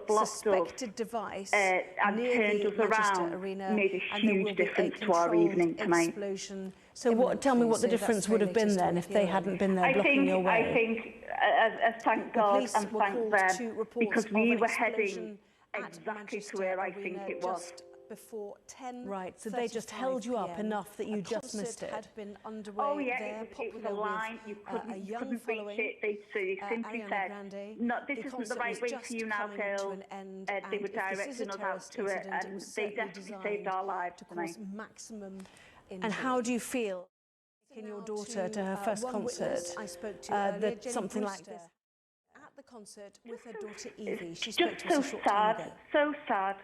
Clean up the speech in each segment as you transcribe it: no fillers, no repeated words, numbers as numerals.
suspected device and near turned the us Manchester around Arena, made a and there will huge be difference a to our evening controlled tonight. explosion. So tell me what the So difference would have been then if they hadn't been there blocking your way. I think, thank God and thank them, because we were heading exactly to where I think it was. Before 10. Right, so they just held you up enough that you just missed it. Had been underway. Oh yeah, it was a line. You couldn't reach it. They simply said, "No, this isn't the right way for you now, girls." They were directing us out to it, and they definitely saved our lives tonight. And how do you feel taking your daughter to her first concert? I spoke to that something like this at the concert with her daughter Evie. She spoke to us a short time ago. So sad.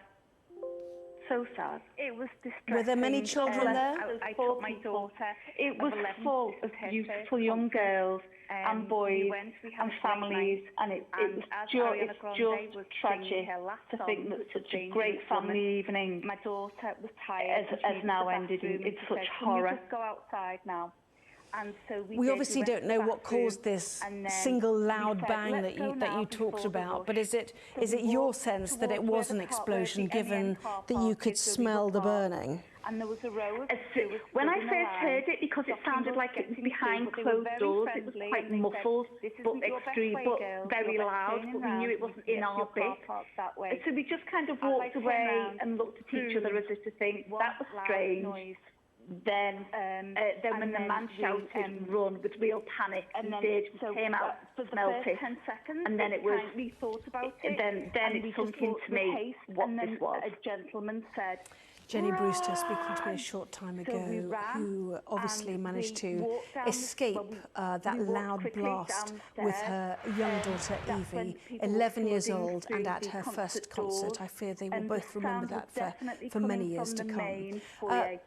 So sad. It was distressing. Were there many children there? I took my daughter. It was full of beautiful young girls and boys and families, and it was just tragic to think that such a great family evening my daughter was tired has now ended in such horror. Can you just go outside now? And so we obviously don't know what caused this single loud bang that you talked about, but is it your sense that it was an explosion, given that you could smell the burning? And there was a road. When I first heard it, because it sounded like it was behind closed doors, it was quite muffled, but very loud, but we knew it wasn't in our bit. So we just kind of walked away and looked at each other as if to think, that was strange. Then when the man shouted "run" with real panic, he came out, smelt it, and then it was. We thought about it. Then it sunk into me what this was. A gentleman said, Jenny Brewster speaking to me a short time ago, who obviously managed to escape that loud blast with her young daughter Evie, 11 years old, and at her first concert. I fear they will both remember that for many years to come.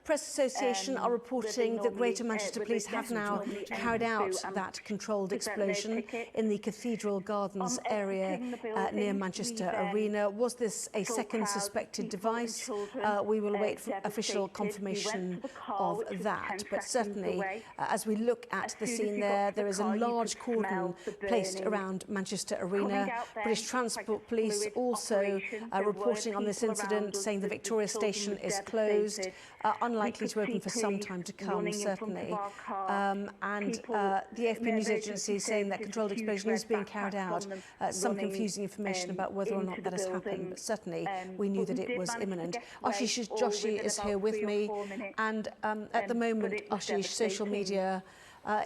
Press Association are reporting that Greater Manchester Police have now carried out that controlled explosion in the Cathedral Gardens area near Manchester Arena. Was this a second suspected device? We will await for official confirmation of that, but certainly as we look at the scene there is a large cordon placed around Manchester Arena. British Transport Police also reporting on this incident, saying the Victoria Station is closed, unlikely to open for some time to come, certainly. And the AFP news agency saying that controlled explosion is being carried out. Some confusing information about whether or not that has happened, but certainly we knew that it was imminent. Ashish Joshi is here with me, and at the moment, Ashish, social media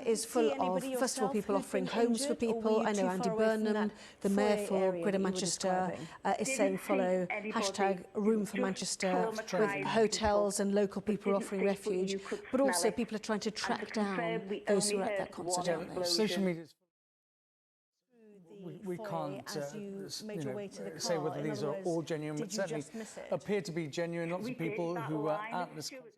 is full of, first of all, people offering homes for people. I know Andy Burnham, the Mayor for Greater Manchester, is saying follow hashtag Room for Manchester, with hotels and local people offering refuge, but also people are trying to track down those who are at that concert, aren't they? Social media. We can't say whether these are all genuine, but certainly appear to be genuine. Lots of people who were at this concert.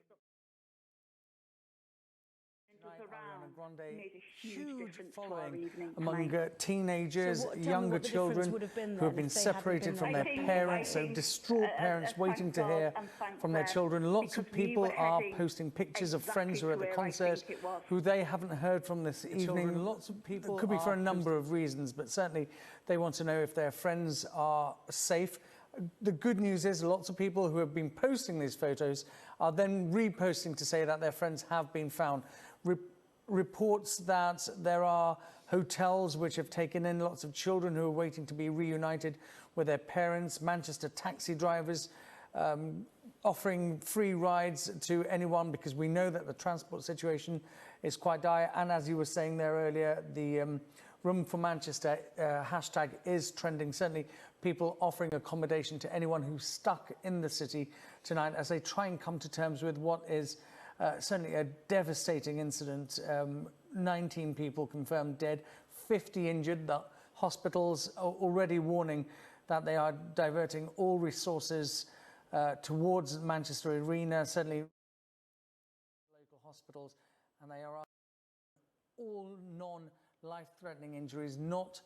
Grande, huge following among teenagers, younger children who have been separated from their parents, so distraught parents waiting to hear from their children. Lots of people are posting pictures of friends who are at the concert who they haven't heard from this evening. Lots of people, it could be for a number of reasons, but certainly they want to know if their friends are safe. The good news is lots of people who have been posting these photos are then reposting to say that their friends have been found. Reports that there are hotels which have taken in lots of children who are waiting to be reunited with their parents. Manchester taxi drivers offering free rides to anyone, because we know that the transport situation is quite dire. And as you were saying there earlier, the Room for Manchester hashtag is trending. Certainly people offering accommodation to anyone who's stuck in the city tonight as they try and come to terms with what is certainly a devastating incident. 19 people confirmed dead, 50 injured. The hospitals are already warning that they are diverting all resources towards Manchester Arena, certainly local hospitals, and they are all non-life-threatening injuries, not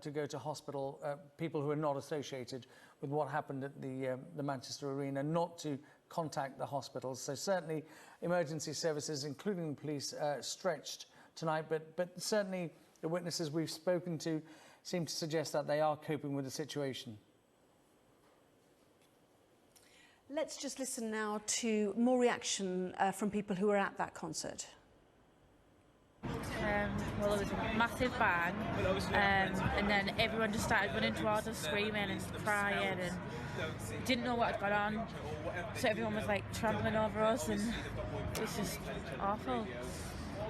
to go to hospital, people who are not associated with what happened at the Manchester Arena, not to contact the hospitals. So certainly emergency services, including the police, stretched tonight, but certainly the witnesses we've spoken to seem to suggest that they are coping with the situation. Let's just listen now to more reaction from people who were at that concert. Well, there was a massive bang, and then everyone just started running towards us, screaming and crying, and didn't know what had gone on. So everyone was like trampling over us, and it was just awful.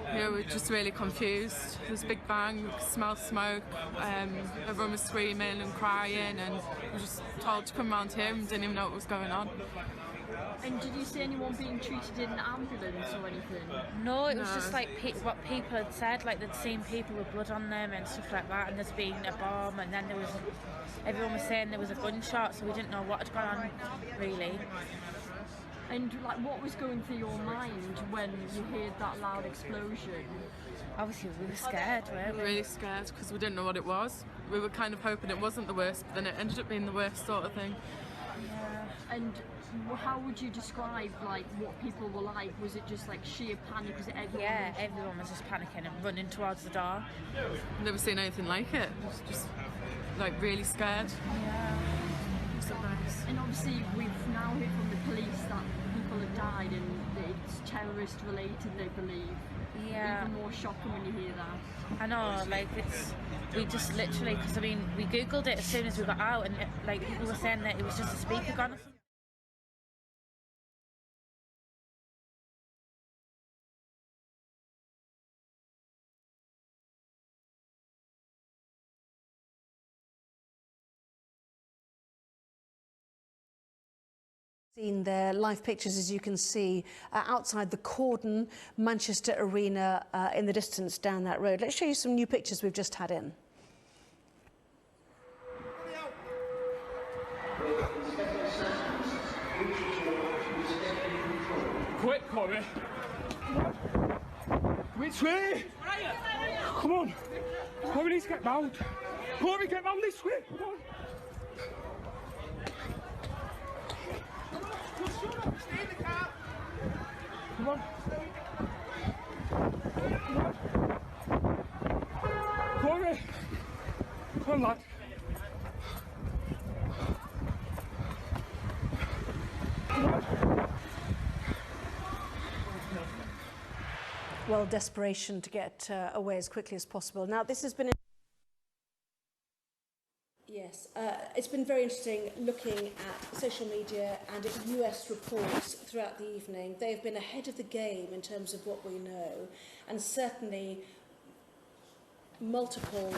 Yeah, we were just really confused. There was a big bang, we could smell smoke, everyone was screaming and crying, and we were just told to come round here and didn't even know what was going on. And did you see anyone being treated in an ambulance or anything? No, it was just like what people had said, like they'd seen people with blood on them and stuff like that, and there's been a bomb, and then everyone was saying there was a gunshot, so we didn't know what had gone on, really. And like, what was going through your mind when you heard that loud explosion? Obviously, we were scared, weren't We were really scared because we didn't know what it was. We were kind of hoping it wasn't the worst, but then it ended up being the worst sort of thing. Yeah. And how would you describe like what people were like? Was it just like sheer panic? Was it everyone? Yeah, everyone was just panicking and running towards the door. Never seen anything like it. It was just like really scared. Yeah. It was so nice. And obviously we've now heard from the police that people have died and it's terrorist related, they believe. Yeah. Even more shocking when you hear that. I know, like we just literally, because I mean, we googled it as soon as we got out, and like people were saying that it was just a speaker gone or something. Seen their live pictures, as you can see, outside the Cordon Manchester Arena in the distance down that road. Let's show you some new pictures we've just had in. Quick, Corey. Which way? Come on. Corey needs to get round. Corey, get round this way. Come on. Stay in the car. Come on. Corey. Come on, lad. Well, desperation to get away as quickly as possible. Now, this has been... Yes, it's been very interesting looking at social media and at US reports throughout the evening. They've been ahead of the game in terms of what we know, and certainly multiple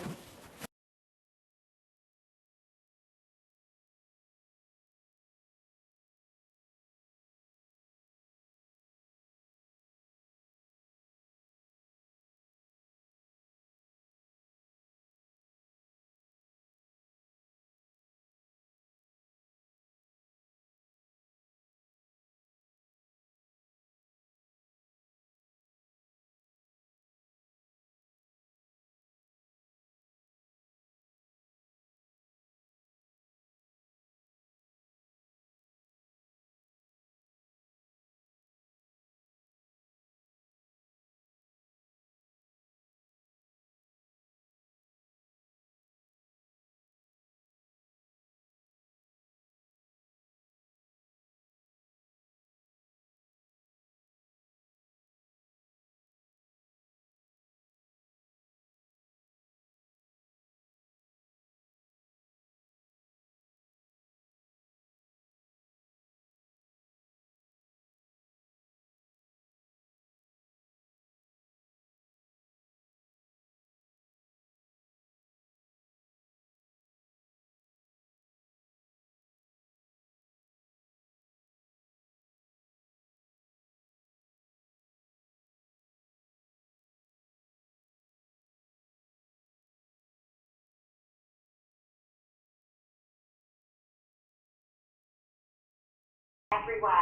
everywhere.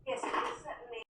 Yes, certainly.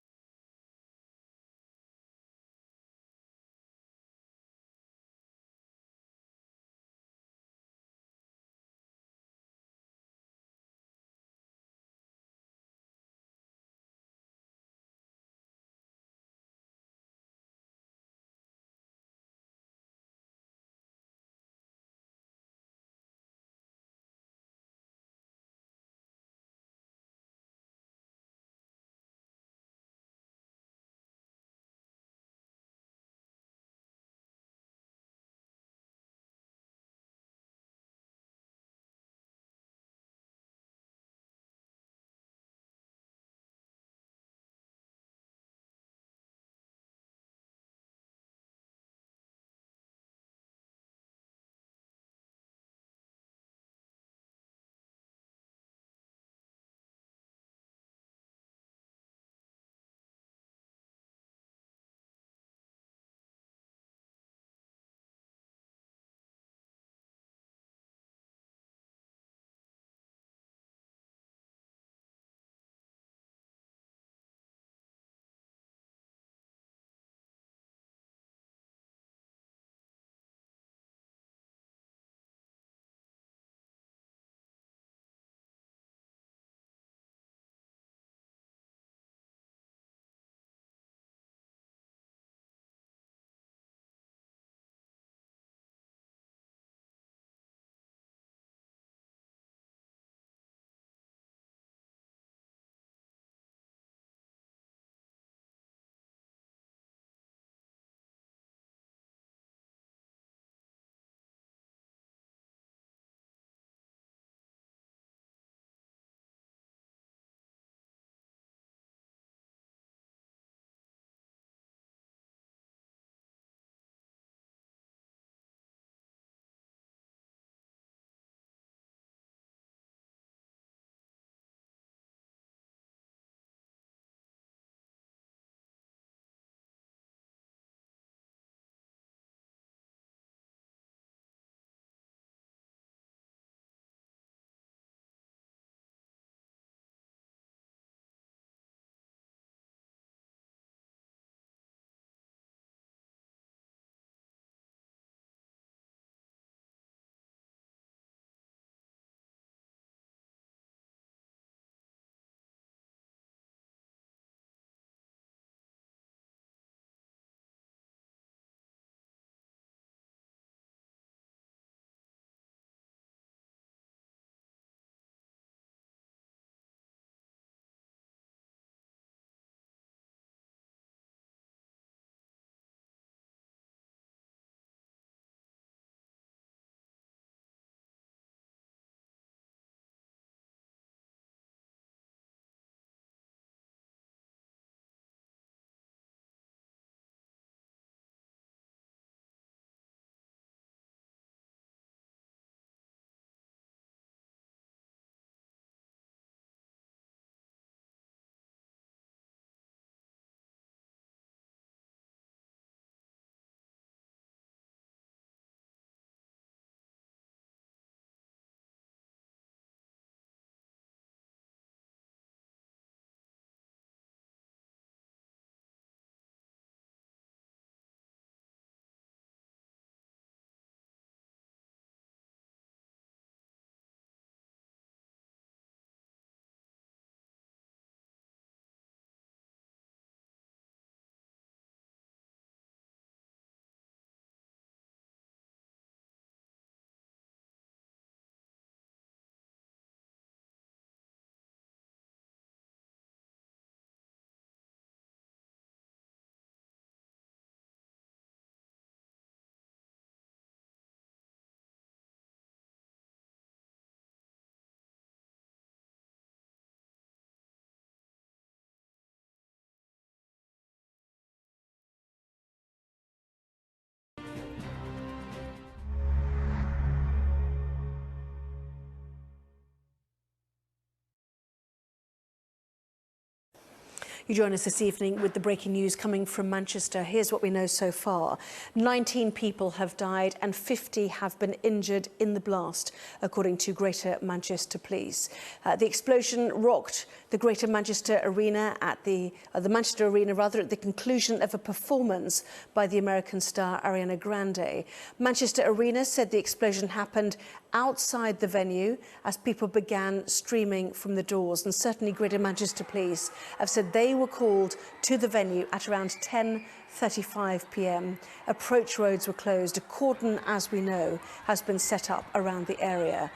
You join us this evening with the breaking news coming from Manchester. Here's what we know so far. 19 people have died and 50 have been injured in the blast, according to Greater Manchester Police. The explosion rocked the Greater Manchester Arena at the Manchester Arena at the conclusion of a performance by the American star Ariana Grande. Manchester Arena said the explosion happened outside the venue as people began streaming from the doors, and certainly Greater Manchester Police have said they were called to the venue at around 10:35 p.m. Approach roads were closed. A cordon, as we know, has been set up around the area.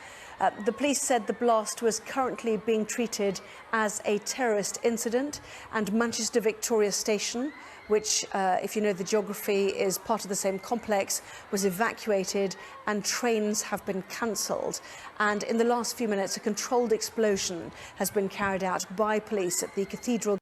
The police said the blast was currently being treated as a terrorist incident, and Manchester Victoria Station, which, if you know the geography, is part of the same complex, was evacuated and trains have been cancelled. And in the last few minutes, a controlled explosion has been carried out by police at the cathedral,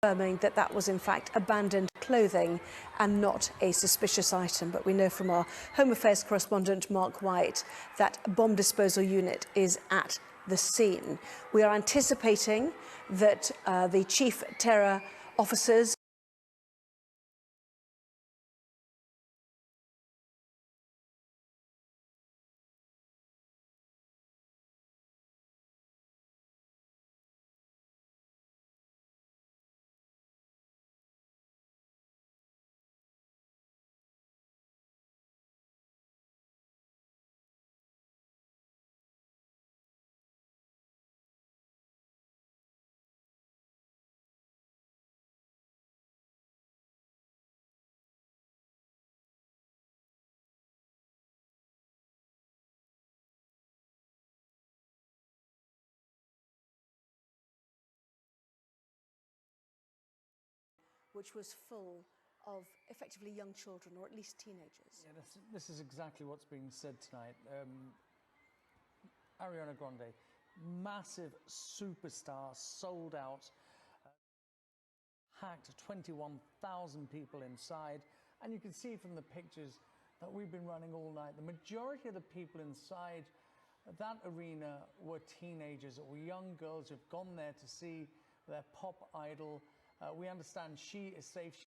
confirming that that was in fact abandoned clothing and not a suspicious item. But we know from our Home Affairs correspondent Mark White that a bomb disposal unit is at the scene. We are anticipating that the chief terror officers which was full of effectively young children, or at least teenagers. Yeah, this is exactly what's being said tonight. Ariana Grande, massive superstar, sold out, hacked 21,000 people inside, and you can see from the pictures that we've been running all night, the majority of the people inside that arena were teenagers or young girls who've gone there to see their pop idol. We understand she is safe.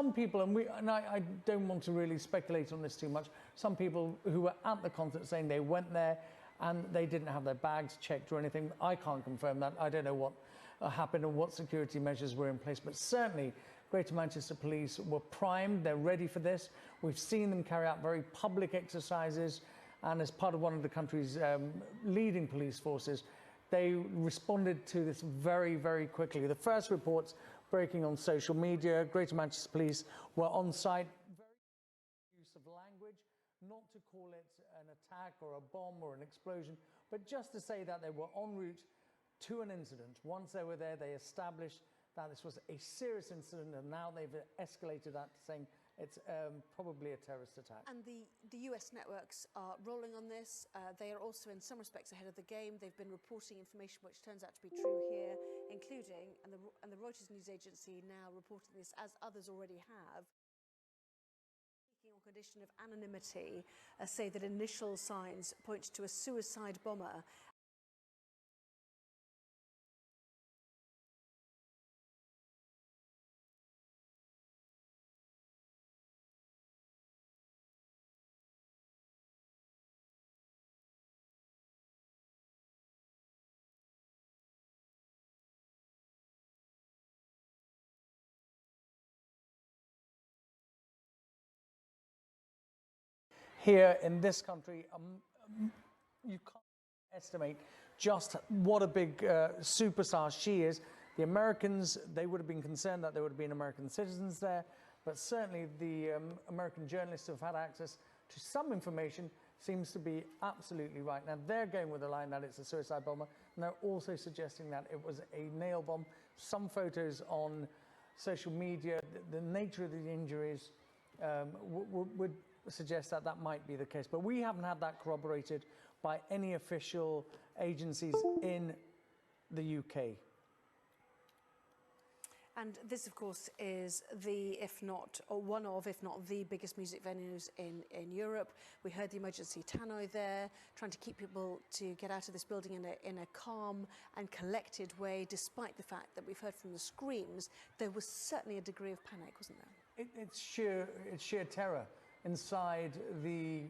Some people, and I don't want to really speculate on this too much, some people who were at the concert saying they went there and they didn't have their bags checked or anything. I can't confirm that. I don't know what happened and what security measures were in place, but certainly Greater Manchester Police were primed. They're ready for this. We've seen them carry out very public exercises, and as part of one of the country's leading police forces, they responded to this very, very quickly. The first reports breaking on social media, Greater Manchester Police were on site. Very use of language, not to call it an attack or a bomb or an explosion, but just to say that they were en route to an incident. Once they were there, they established that this was a serious incident, and now they've escalated that to saying it's probably a terrorist attack. And the US networks are rolling on this. They are also in some respects ahead of the game. They've been reporting information which turns out to be true here, including, and the Reuters news agency now reporting this, as others already have, On condition of anonymity, say that initial signs point to a suicide bomber. Here in this country, you can't estimate just what a big superstar she is. The Americans, they would have been concerned that there would have been American citizens there, but certainly the American journalists who have had access to some information seems to be absolutely right. Now, they're going with the line that it's a suicide bomber, and they're also suggesting that it was a nail bomb. Some photos on social media, the nature of the injuries would suggest that that might be the case, but we haven't had that corroborated by any official agencies in the UK. And this, of course, is the, if not, or one of, if not the biggest music venues in Europe. We heard the emergency tannoy there, trying to keep people to get out of this building in a calm and collected way, despite the fact that we've heard from the screams, there was certainly a degree of panic, wasn't there? It's sheer terror inside the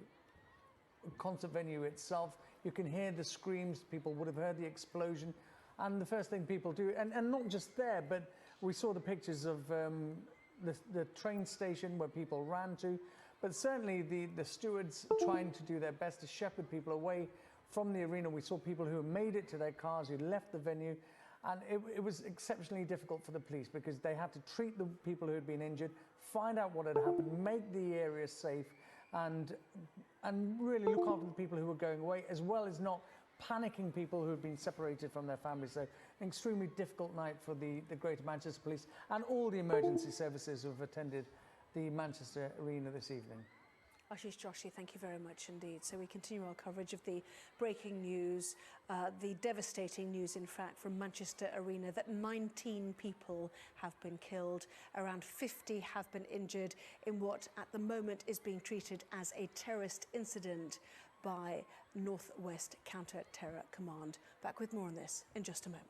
concert venue itself. You can hear the screams, people would have heard the explosion, and the first thing people do, and not just there, but we saw the pictures of the train station where people ran to, but certainly the stewards trying to do their best to shepherd people away from the arena. We saw people who made it to their cars, who left the venue, and it was exceptionally difficult for the police because they had to treat the people who had been injured, find out what had happened, make the area safe, and really look after the people who were going away, as well as not panicking people who had been separated from their families. So an extremely difficult night for the Greater Manchester Police and all the emergency services who have attended the Manchester Arena this evening. Ashish, Joshi, thank you very much indeed. So we continue our coverage of the breaking news, the devastating news, in fact, from Manchester Arena, that 19 people have been killed, around 50 have been injured in what at the moment is being treated as a terrorist incident by North West Counter-Terror Command. Back with more on this in just a moment.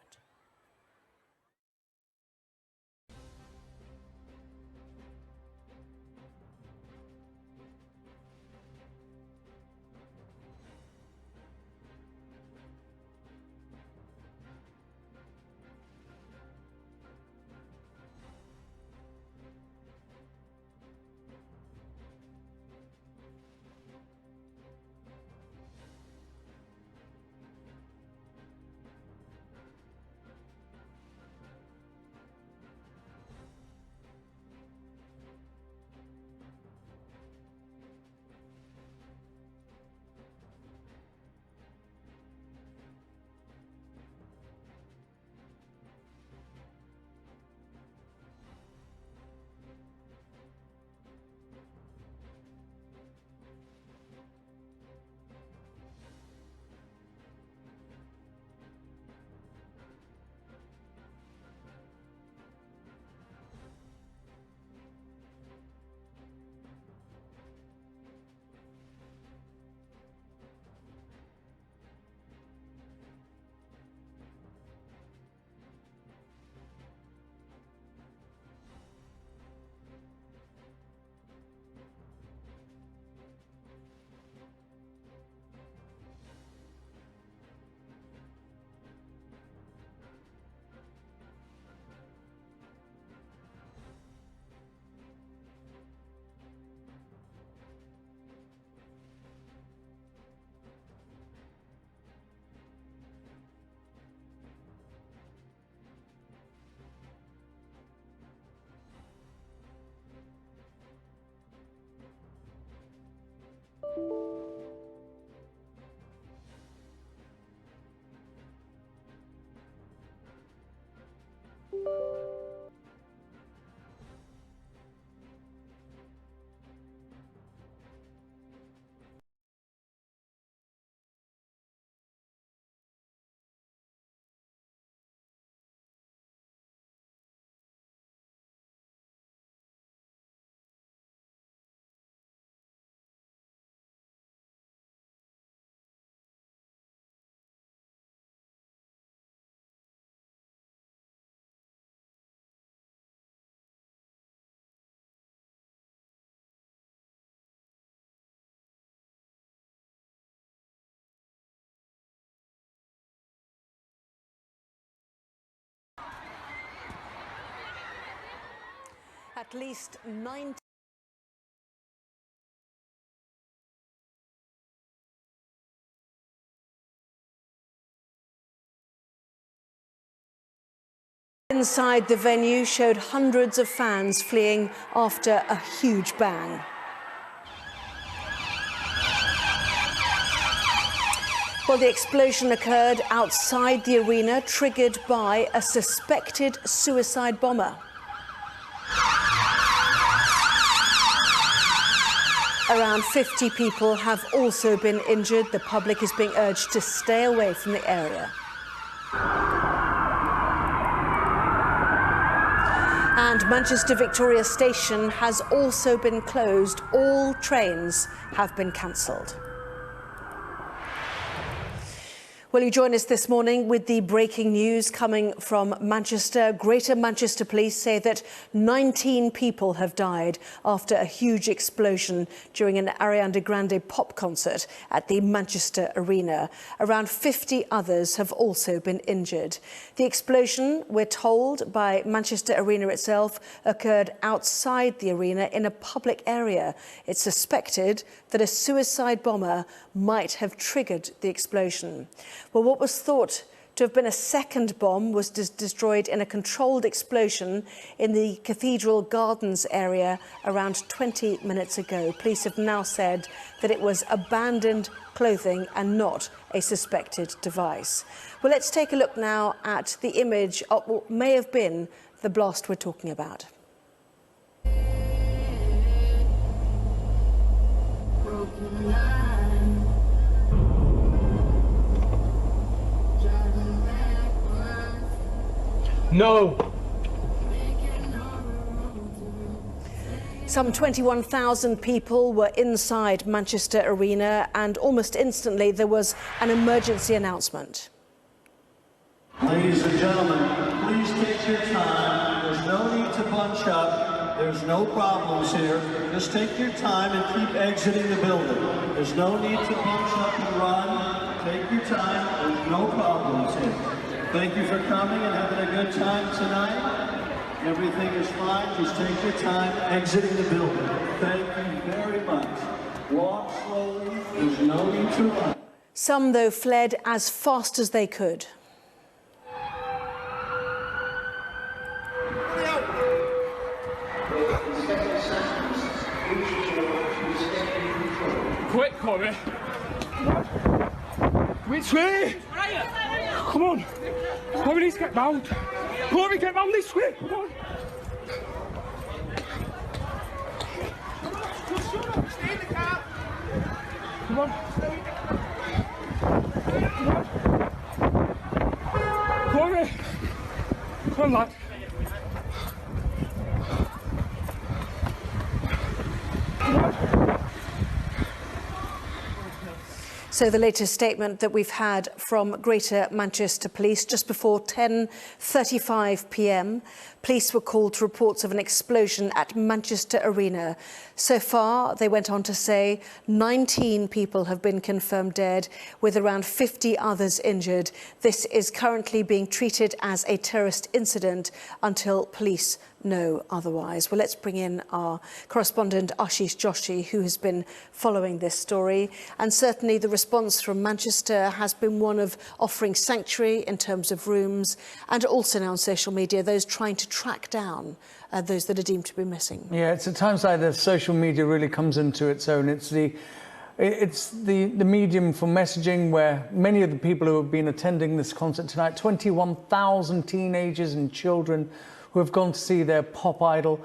At least 9 inside the venue showed hundreds of fans fleeing after a huge bang. Well, the explosion occurred outside the arena, triggered by a suspected suicide bomber. Around 50 people have also been injured. The public is being urged to stay away from the area. And Manchester Victoria Station has also been closed. All trains have been cancelled. Well, you join us this morning with the breaking news coming from Manchester. Greater Manchester Police say that 19 people have died after a huge explosion during an Ariana Grande pop concert at the Manchester Arena. Around 50 others have also been injured. The explosion, we're told by Manchester Arena itself, occurred outside the arena in a public area. It's suspected that a suicide bomber might have triggered the explosion. Well, what was thought to have been a second bomb was destroyed in a controlled explosion in the Cathedral Gardens area around 20 minutes ago. Police have now said that it was abandoned clothing and not a suspected device. Well, let's take a look now at the image of what may have been the blast we're talking about. No. Some 21,000 people were inside Manchester Arena, and almost instantly there was an emergency announcement. Ladies and gentlemen, please take your time. There's no need to bunch up. There's no problems here. Just take your time and keep exiting the building. There's no need to bunch up and run. Take your time. There's no problems here. Thank you for coming and having a good time tonight. Everything is fine. Just take your time exiting the building. Thank you very much. Walk slowly. There's no need to run. Some, though, fled as fast as they could. Quick, Corey. Which way? Come on. Corey needs to get round. Corey, get round this way. Come on. Stay in the car. Come on. Corey. Come on, lad. So the latest statement that we've had from Greater Manchester Police just before 10:35 p.m. Police were called to reports of an explosion at Manchester Arena. So far, they went on to say 19 people have been confirmed dead, with around 50 others injured. This is currently being treated as a terrorist incident until police know otherwise. Well, let's bring in our correspondent Ashish Joshi, who has been following this story. And certainly the response from Manchester has been one of offering sanctuary in terms of rooms, and also now on social media, those trying to track down those that are deemed to be missing. Yeah, it's at times like this, social media really comes into its own. It's the medium for messaging, where many of the people who have been attending this concert tonight, 21,000 teenagers and children who have gone to see their pop idol,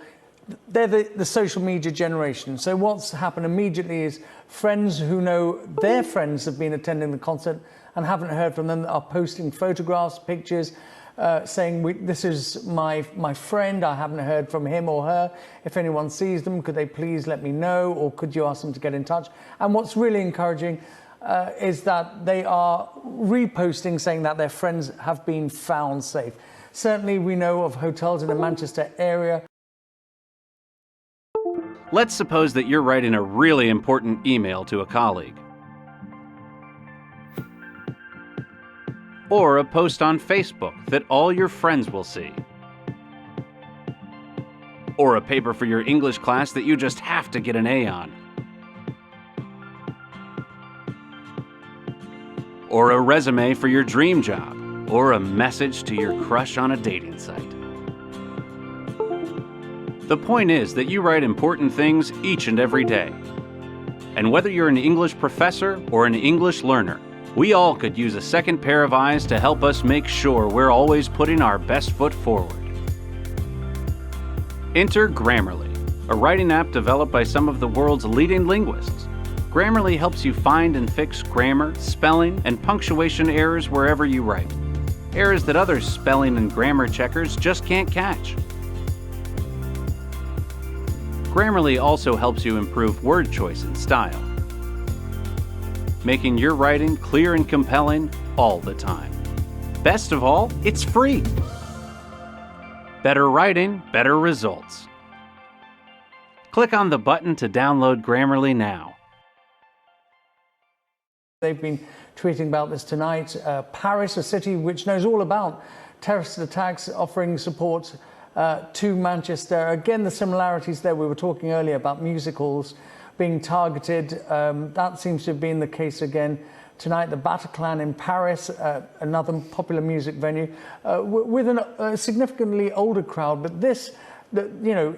they're the social media generation. So what's happened immediately is friends who know their friends have been attending the concert and haven't heard from them are posting photographs, pictures, saying, this is my friend, I haven't heard from him or her. If anyone sees them, could they please let me know, or could you ask them to get in touch? And what's really encouraging is that they are reposting, saying that their friends have been found safe. Certainly we know of hotels in the Manchester area. Let's suppose that you're writing a really important email to a colleague, or a post on Facebook that all your friends will see. or a paper for your English class that you just have to get an A on, or a resume for your dream job, or a message to your crush on a dating site. The point is that you write important things each and every day. And whether you're an English professor or an English learner, we all could use a second pair of eyes to help us make sure we're always putting our best foot forward. Enter Grammarly, a writing app developed by some of the world's leading linguists. Grammarly helps you find and fix grammar, spelling, and punctuation errors wherever you write. Errors that other spelling and grammar checkers just can't catch. Grammarly also helps you improve word choice and style, making your writing clear and compelling all the time. Best of all, it's free. Better writing, better results. Click on the button to download Grammarly now. They've been tweeting about this tonight. Paris, a city which knows all about terrorist attacks, offering support to Manchester. Again, the similarities there. We were talking earlier about music halls being targeted. That seems to have been the case again tonight. The Bataclan in Paris, another popular music venue, with a significantly older crowd. But this, the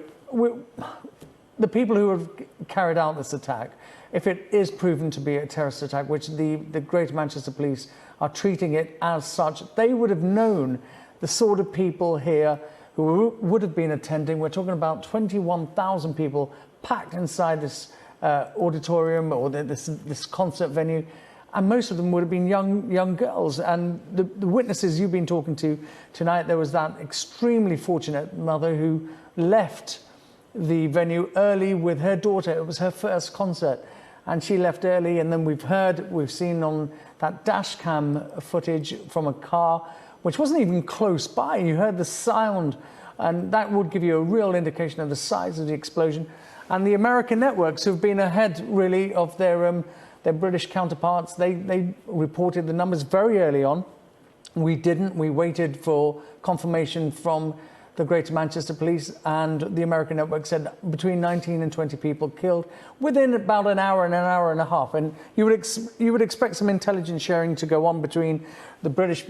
people who have carried out this attack, if it is proven to be a terrorist attack, which the Greater Manchester Police are treating it as such, they would have known the sort of people here who would have been attending. We're talking about 21,000 people packed inside this auditorium or this concert venue, and most of them would have been young girls. And the witnesses you've been talking to tonight, there was that extremely fortunate mother who left the venue early with her daughter. It was her first concert, and she left early. And then we've seen on that dash cam footage from a car, which wasn't even close by. You heard the sound, and that would give you a real indication of the size of the explosion. And the American networks who've been ahead, really, of their British counterparts, they reported the numbers very early on. We didn't. We waited for confirmation from the Greater Manchester Police, and the American network said between 19 and 20 people killed within about an hour and a half. And you would expect some intelligence sharing to go on between the British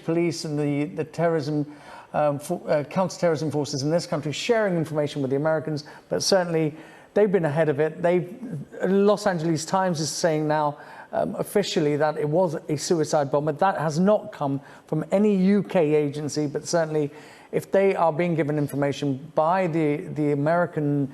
police and the terrorism counter-terrorism forces in this country, sharing information with the Americans, but certainly they've been ahead of it. Los Angeles Times is saying now officially that it was a suicide bomber. That has not come from any UK agency, but certainly if they are being given information by the American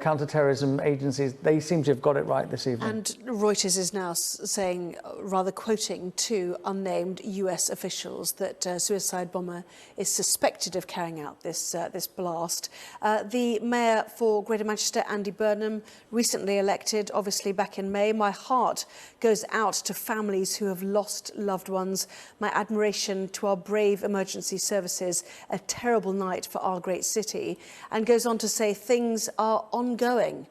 counter-terrorism agencies, they seem to have got it right this evening. And Reuters is now saying, rather quoting two unnamed US officials, that a suicide bomber is suspected of carrying out this blast. The mayor for Greater Manchester, Andy Burnham, recently elected, obviously back in May. My heart goes out to families who have lost loved ones. My admiration to our brave emergency services. A terrible night for our great city. And goes on to say things are ongoing.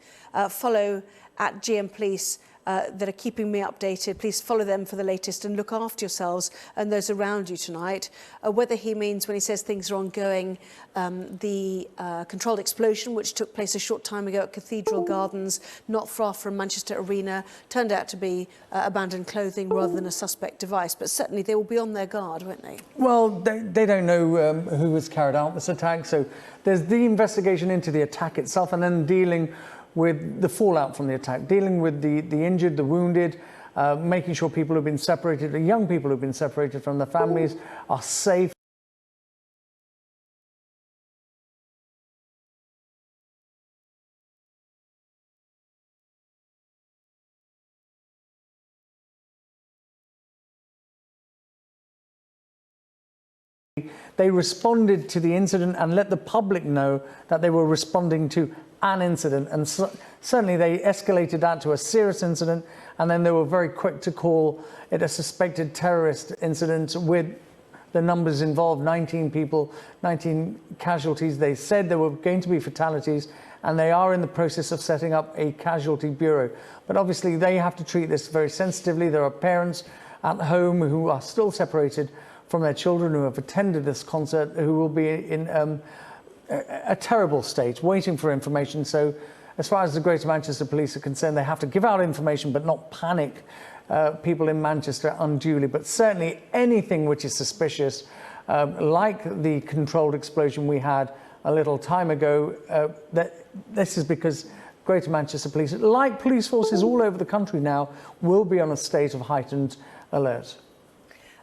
Follow at GM Police that are keeping me updated. Please follow them for the latest and look after yourselves and those around you tonight. Whether he means when he says things are ongoing, the controlled explosion which took place a short time ago at Cathedral Gardens, not far from Manchester Arena, turned out to be abandoned clothing rather than a suspect device. But certainly they will be on their guard, won't they? Well, they don't know who has carried out this attack. So there's the investigation into the attack itself, and then dealing with the fallout from the attack, dealing with the injured, the wounded, making sure people who have been separated, the young people who have been separated from their families are safe. They responded to the incident and let the public know that they were responding to an incident, and certainly they escalated that to a serious incident, and then they were very quick to call it a suspected terrorist incident with the numbers involved, 19 people, 19 casualties. They said there were going to be fatalities, and they are in the process of setting up a casualty bureau. But obviously they have to treat this very sensitively. There are parents at home who are still separated from their children, who have attended this concert, who will be in a terrible state, waiting for information. So as far as the Greater Manchester Police are concerned, they have to give out information but not panic people in Manchester unduly. But certainly anything which is suspicious, like the controlled explosion we had a little time ago, this is because Greater Manchester Police, like police forces all over the country now, will be on a state of heightened alert.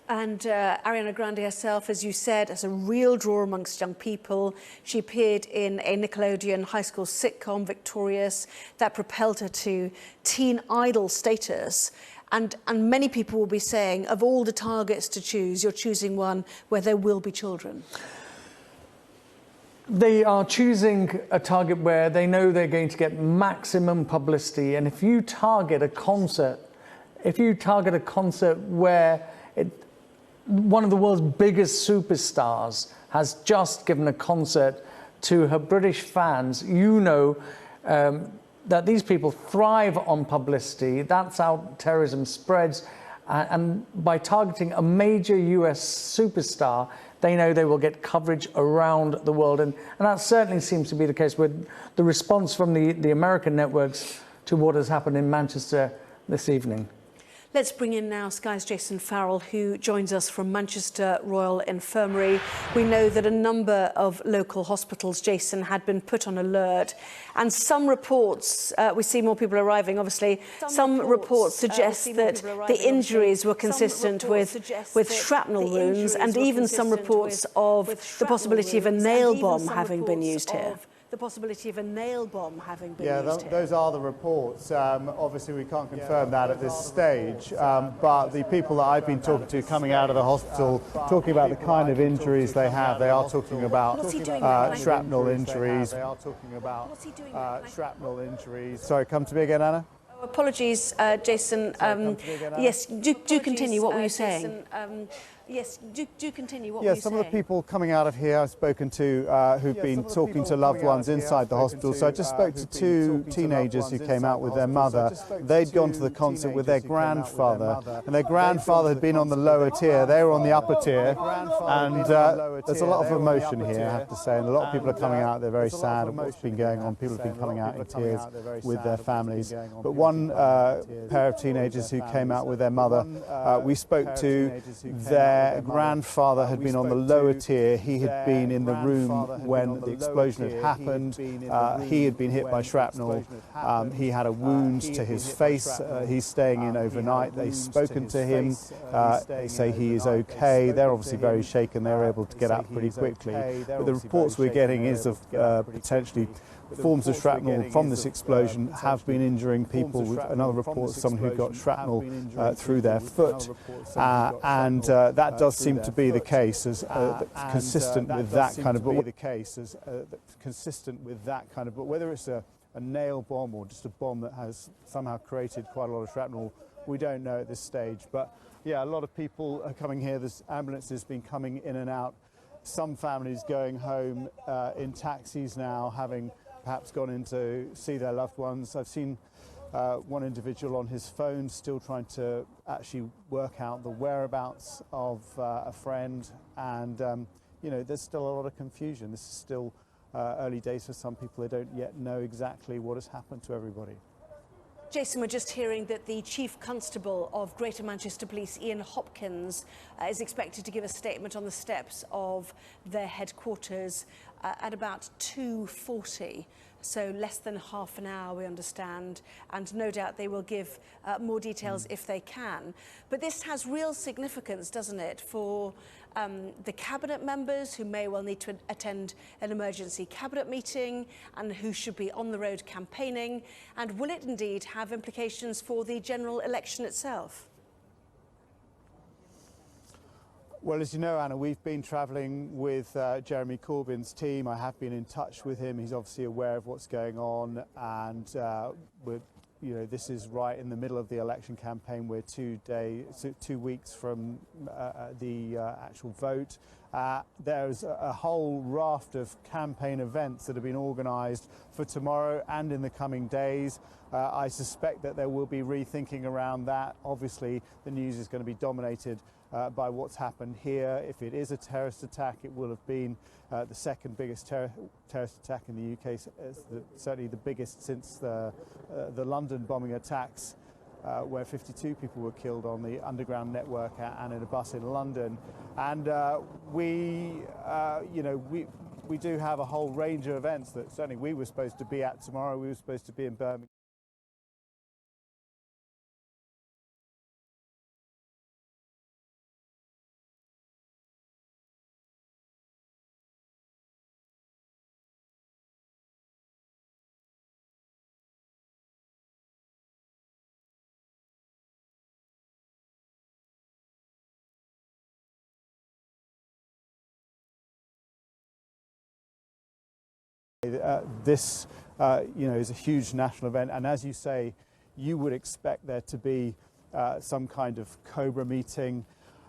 And Ariana Grande herself, as you said, has a real draw amongst young people. She appeared in a Nickelodeon high school sitcom, Victorious, that propelled her to teen idol status. And many people will be saying, of all the targets to choose, you're choosing one where there will be children. They are choosing a target where they know they're going to get maximum publicity. And if you target a concert, where one of the world's biggest superstars has just given a concert to her British fans, you know that these people thrive on publicity. That's how terrorism spreads. And by targeting a major US superstar, they know they will get coverage around the world. And that certainly seems to be the case with the response from the American networks to what has happened in Manchester this evening. Let's bring in now Sky's Jason Farrell, who joins us from Manchester Royal Infirmary. We know that a number of local hospitals, Jason, had been put on alert. And some reports, we see more people arriving, obviously, some reports suggest that the injuries were consistent with shrapnel wounds, and even some reports of the possibility of a nail bomb having been used here. The possibility of a nail bomb having been used here. Those are the reports. Obviously, we can't confirm that at this stage, but the people that I've been talking to coming out of the hospital, talking about the kind of injuries they have, they are talking about shrapnel injuries. They are talking about shrapnel injuries. Sorry, come to me again, Anna. Apologies, Jason. Yes, do continue. What were you saying? Yes, do continue. What were you saying? Some of the people coming out of here I've spoken to who've been talking to loved ones inside the hospital. So I just spoke to two teenagers who came out with their mother. They'd gone to the concert with their grandfather, and their grandfather had been on the lower tier. They were on the upper tier, and there's a lot of emotion here, I have to say, and a lot of people are coming out. They're very sad at what's been going on. People have been coming out in tears with their families. But one pair of teenagers who came out with their mother, we spoke to their grandfather had been on the lower tier. He had been in the room when the explosion had happened. He had been hit by shrapnel. He had a wound to his face. He's staying in overnight. They've spoken to him. They say he is okay. They're obviously very shaken. They were able to get out pretty quickly. But the reports we're getting is of potentially forms of shrapnel from this explosion have been injuring people. Another report of someone who got shrapnel through their foot, and that does seem to be the case, as consistent with that kind of. But whether it's a nail bomb or just a bomb that has somehow created quite a lot of shrapnel, we don't know at this stage. But yeah, a lot of people are coming here. There's ambulances been coming in and out. Some families going home in taxis now, having perhaps gone in to see their loved ones. I've seen one individual on his phone still trying to actually work out the whereabouts of a friend, and you know, there's still a lot of confusion. This is still early days for some people. They don't yet know exactly what has happened to everybody. Jason, we're just hearing that the Chief Constable of Greater Manchester Police, Ian Hopkins, is expected to give a statement on the steps of their headquarters at about 2:40. So less than half an hour, we understand, and no doubt they will give more details if they can. But this has real significance, doesn't it, for the cabinet members who may well need to attend an emergency cabinet meeting and who should be on the road campaigning, and will it indeed have implications for the general election itself? Well, as you know, Anna, we've been travelling with Jeremy Corbyn's team. I have been in touch with him. He's obviously aware of what's going on, and this is right in the middle of the election campaign. We're 2 weeks from the actual vote, There's a whole raft of campaign events that have been organised for tomorrow and in the coming days. I suspect that there will be rethinking around that. Obviously, the news is going to be dominated by what's happened here. If it is a terrorist attack, it will have been the second biggest terrorist attack in the UK, certainly the biggest since the London bombing attacks, where 52 people were killed on the underground network and in a bus in London. And we do have a whole range of events that certainly we were supposed to be at tomorrow. We were supposed to be in Birmingham. This, is a huge national event, and as you say, you would expect there to be some kind of Cobra meeting.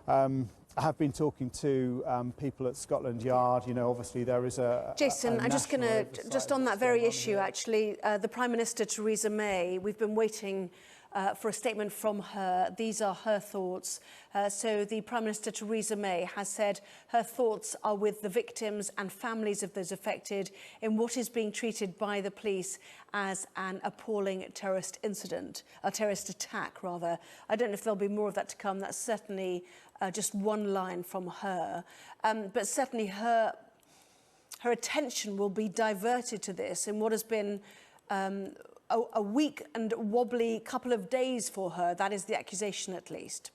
I have been talking to people at Scotland Yard. Obviously there is a Jason, I'm just going to, just on that very issue, actually, the Prime Minister Theresa May, we've been waiting for a statement from her. These are her thoughts. So the Prime Minister Theresa May has said her thoughts are with the victims and families of those affected in what is being treated by the police as an appalling terrorist incident, a terrorist attack rather. I don't know if there'll be more of that to come. That's certainly just one line from her. But certainly her attention will be diverted to this in what has been a weak and wobbly couple of days for her. That is the accusation, at least.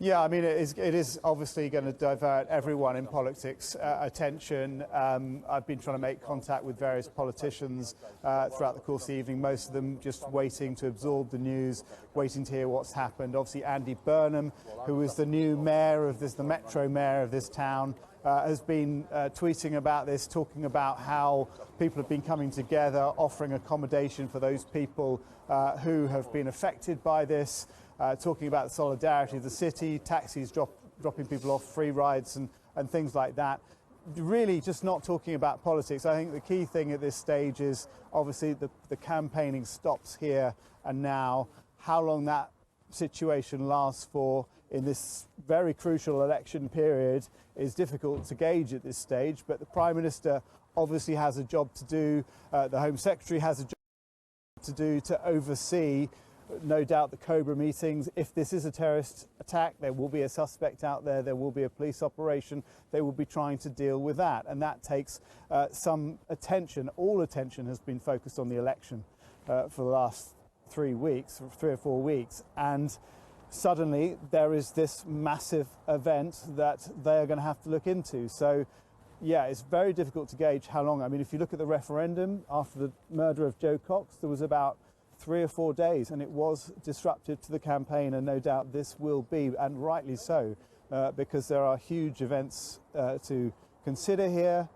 Yeah, I mean, it is obviously going to divert everyone in politics' attention. I've been trying to make contact with various politicians throughout the course of the evening, most of them just waiting to absorb the news, waiting to hear what's happened. Obviously, Andy Burnham, who is the new mayor of this, the Metro mayor of this town, has been tweeting about this, talking about how people have been coming together, offering accommodation for those people who have been affected by this, talking about the solidarity of the city, taxis dropping people off, free rides and things like that. Really just not talking about politics. I think the key thing at this stage is obviously the campaigning stops here and now. How long that situation lasts for in this very crucial election period is difficult to gauge at this stage, but the Prime Minister obviously has a job to do, the Home Secretary has a job to do to oversee, no doubt, the Cobra meetings. If this is a terrorist attack, there will be a suspect out there, there will be a police operation, they will be trying to deal with that, and that takes some attention. All attention has been focused on the election for the last 3 or 4 weeks, and suddenly there is this massive event that they're going to have to look into. So yeah, it's very difficult to gauge how long. I mean, if you look at the referendum after the murder of Joe Cox, there was about 3 or 4 days, and it was disruptive to the campaign, and no doubt this will be, and rightly so, because there are huge events to consider here.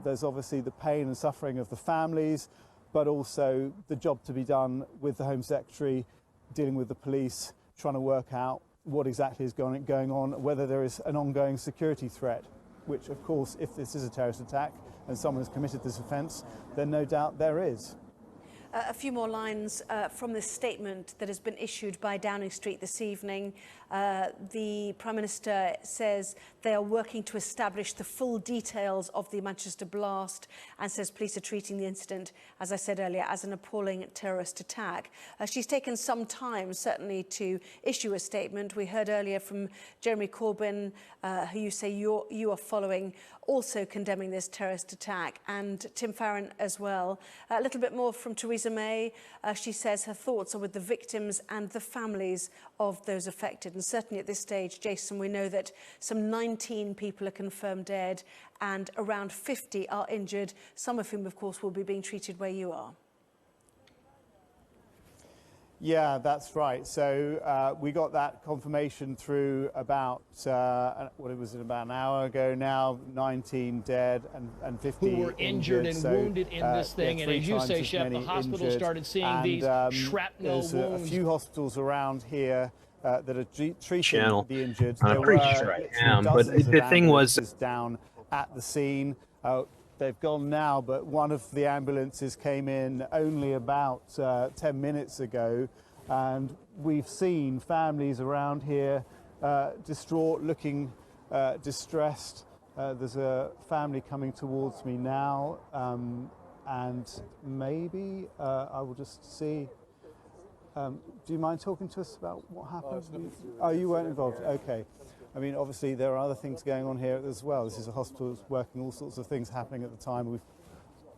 There's obviously the pain and suffering of the families, but also the job to be done with the Home Secretary, dealing with the police, trying to work out what exactly is going on, whether there is an ongoing security threat, which, of course, if this is a terrorist attack and someone has committed this offence, then no doubt there is. A few more lines from this statement that has been issued by Downing Street this evening. The Prime Minister says they are working to establish the full details of the Manchester blast and says police are treating the incident, as I said earlier, as an appalling terrorist attack. She's taken some time, certainly, to issue a statement. We heard earlier from Jeremy Corbyn, who you say you are following, also condemning this terrorist attack, and Tim Farron as well. A little bit more from Theresa May. She says her thoughts are with the victims and the families of those affected. And certainly at this stage, Jason, we know that some 19 people are confirmed dead and around 50 are injured, some of whom, of course, will be being treated where you are. Yeah, that's right. So we got that confirmation through about, about an hour ago now, 19 dead and 50 who were injured and wounded in this thing. And as you say, Chef, the hospital started seeing these shrapnel wounds. There's a few hospitals around here that are treating Channel. the injured. I'm There pretty were sure I literally am, but dozens of the thing was ambulances down at the scene. They've gone now, but one of the ambulances came in only about 10 minutes ago, and we've seen families around here distraught, looking distressed. There's a family coming towards me now, and maybe I will just see. Do you mind talking to us about what happened? Oh, you weren't involved. Okay. I mean, obviously there are other things going on here as well. This is a hospital that's working, all sorts of things happening at the time. We've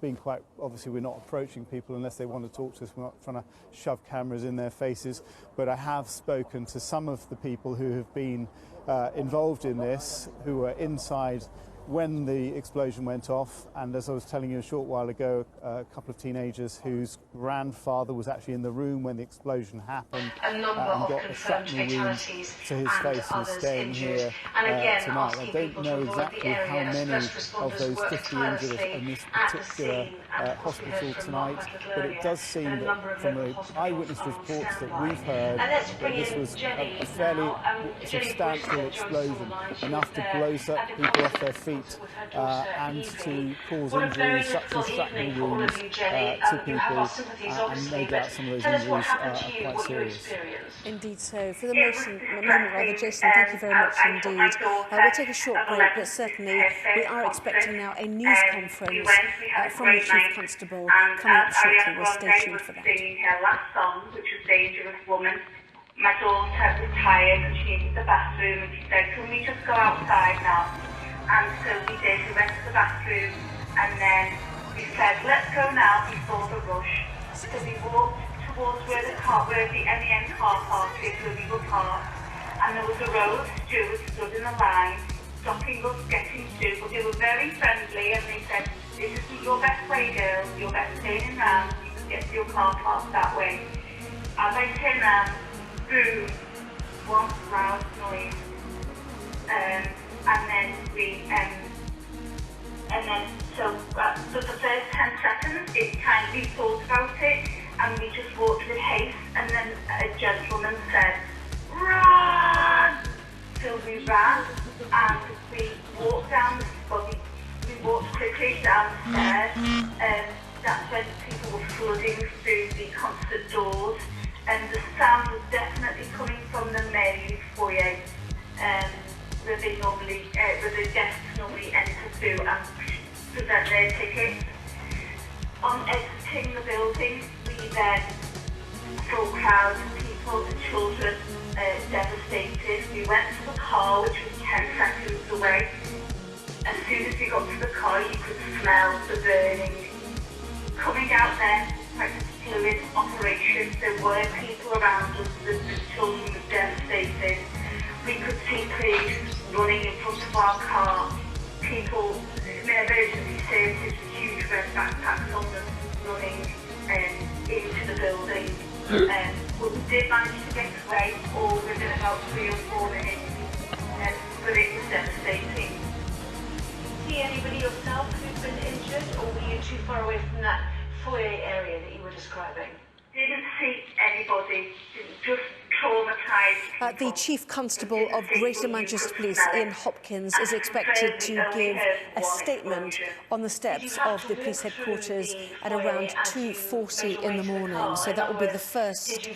been quite, obviously we're not approaching people unless they want to talk to us. We're not trying to shove cameras in their faces. But I have spoken to some of the people who have been involved in this, who were inside when the explosion went off, and as I was telling you a short while ago, a couple of teenagers whose grandfather was actually in the room when the explosion happened and got a shrapnel wound to his face and is staying here tonight. I don't know exactly how many of those 50 injured are in this particular hospital tonight, but it does seem that from the eyewitness reports that we've heard that this was a fairly substantial explosion, enough to blow people off their feet and to cause injuries such as shrapnel wounds to people, and no doubt some of those injuries are quite serious. Indeed so. For the moment, Jason, thank you very much indeed. We'll take a short break, but certainly we are expecting now a news conference from the Chief Constable coming up shortly. We'll stay tuned for that. Singing her last song, which was Dangerous Woman. My daughter was tired and she needed the bathroom, and she said, can we just go outside now? And so we did. We went to the bathroom, and then we said, let's go now before the rush. So we walked towards where the MEN car park is, where we were parked, and there was a row of stewards stood in a line, stopping us getting through, but they were very friendly, and they said, this isn't your best way, girls, you're best turning round, you can get to your car park that way. As I turned round, boom, one loud noise. And then so for the first 10 seconds, we thought about it, and we just walked with haste, and then a gentleman said, run! So we ran, and we walked we walked quickly downstairs, and that's when people were flooding through the concert doors, and the sound was definitely coming from the main foyer, where the guests normally enter through and present their tickets. On exiting the building, we then saw crowds of people and children devastated. We went to the car, which was 10 seconds away. As soon as we got to the car, you could smell the burning. Coming out then, quite a fluid operation. There were people around us, the children were devastated. We could see police running in front of our car, people, emergency services with huge red backpacks on them, running into the building. But we did manage to get away all within about 3 or 4 minutes, but it was devastating. See anybody yourself who's been injured, or were you too far away from that foyer area that you were describing? Didn't see anybody, just traumatised. The Chief Constable of Greater Manchester Police, Ian Hopkins, is expected to give a statement on the steps of the police headquarters at around 2:40 in the morning. So that will be the first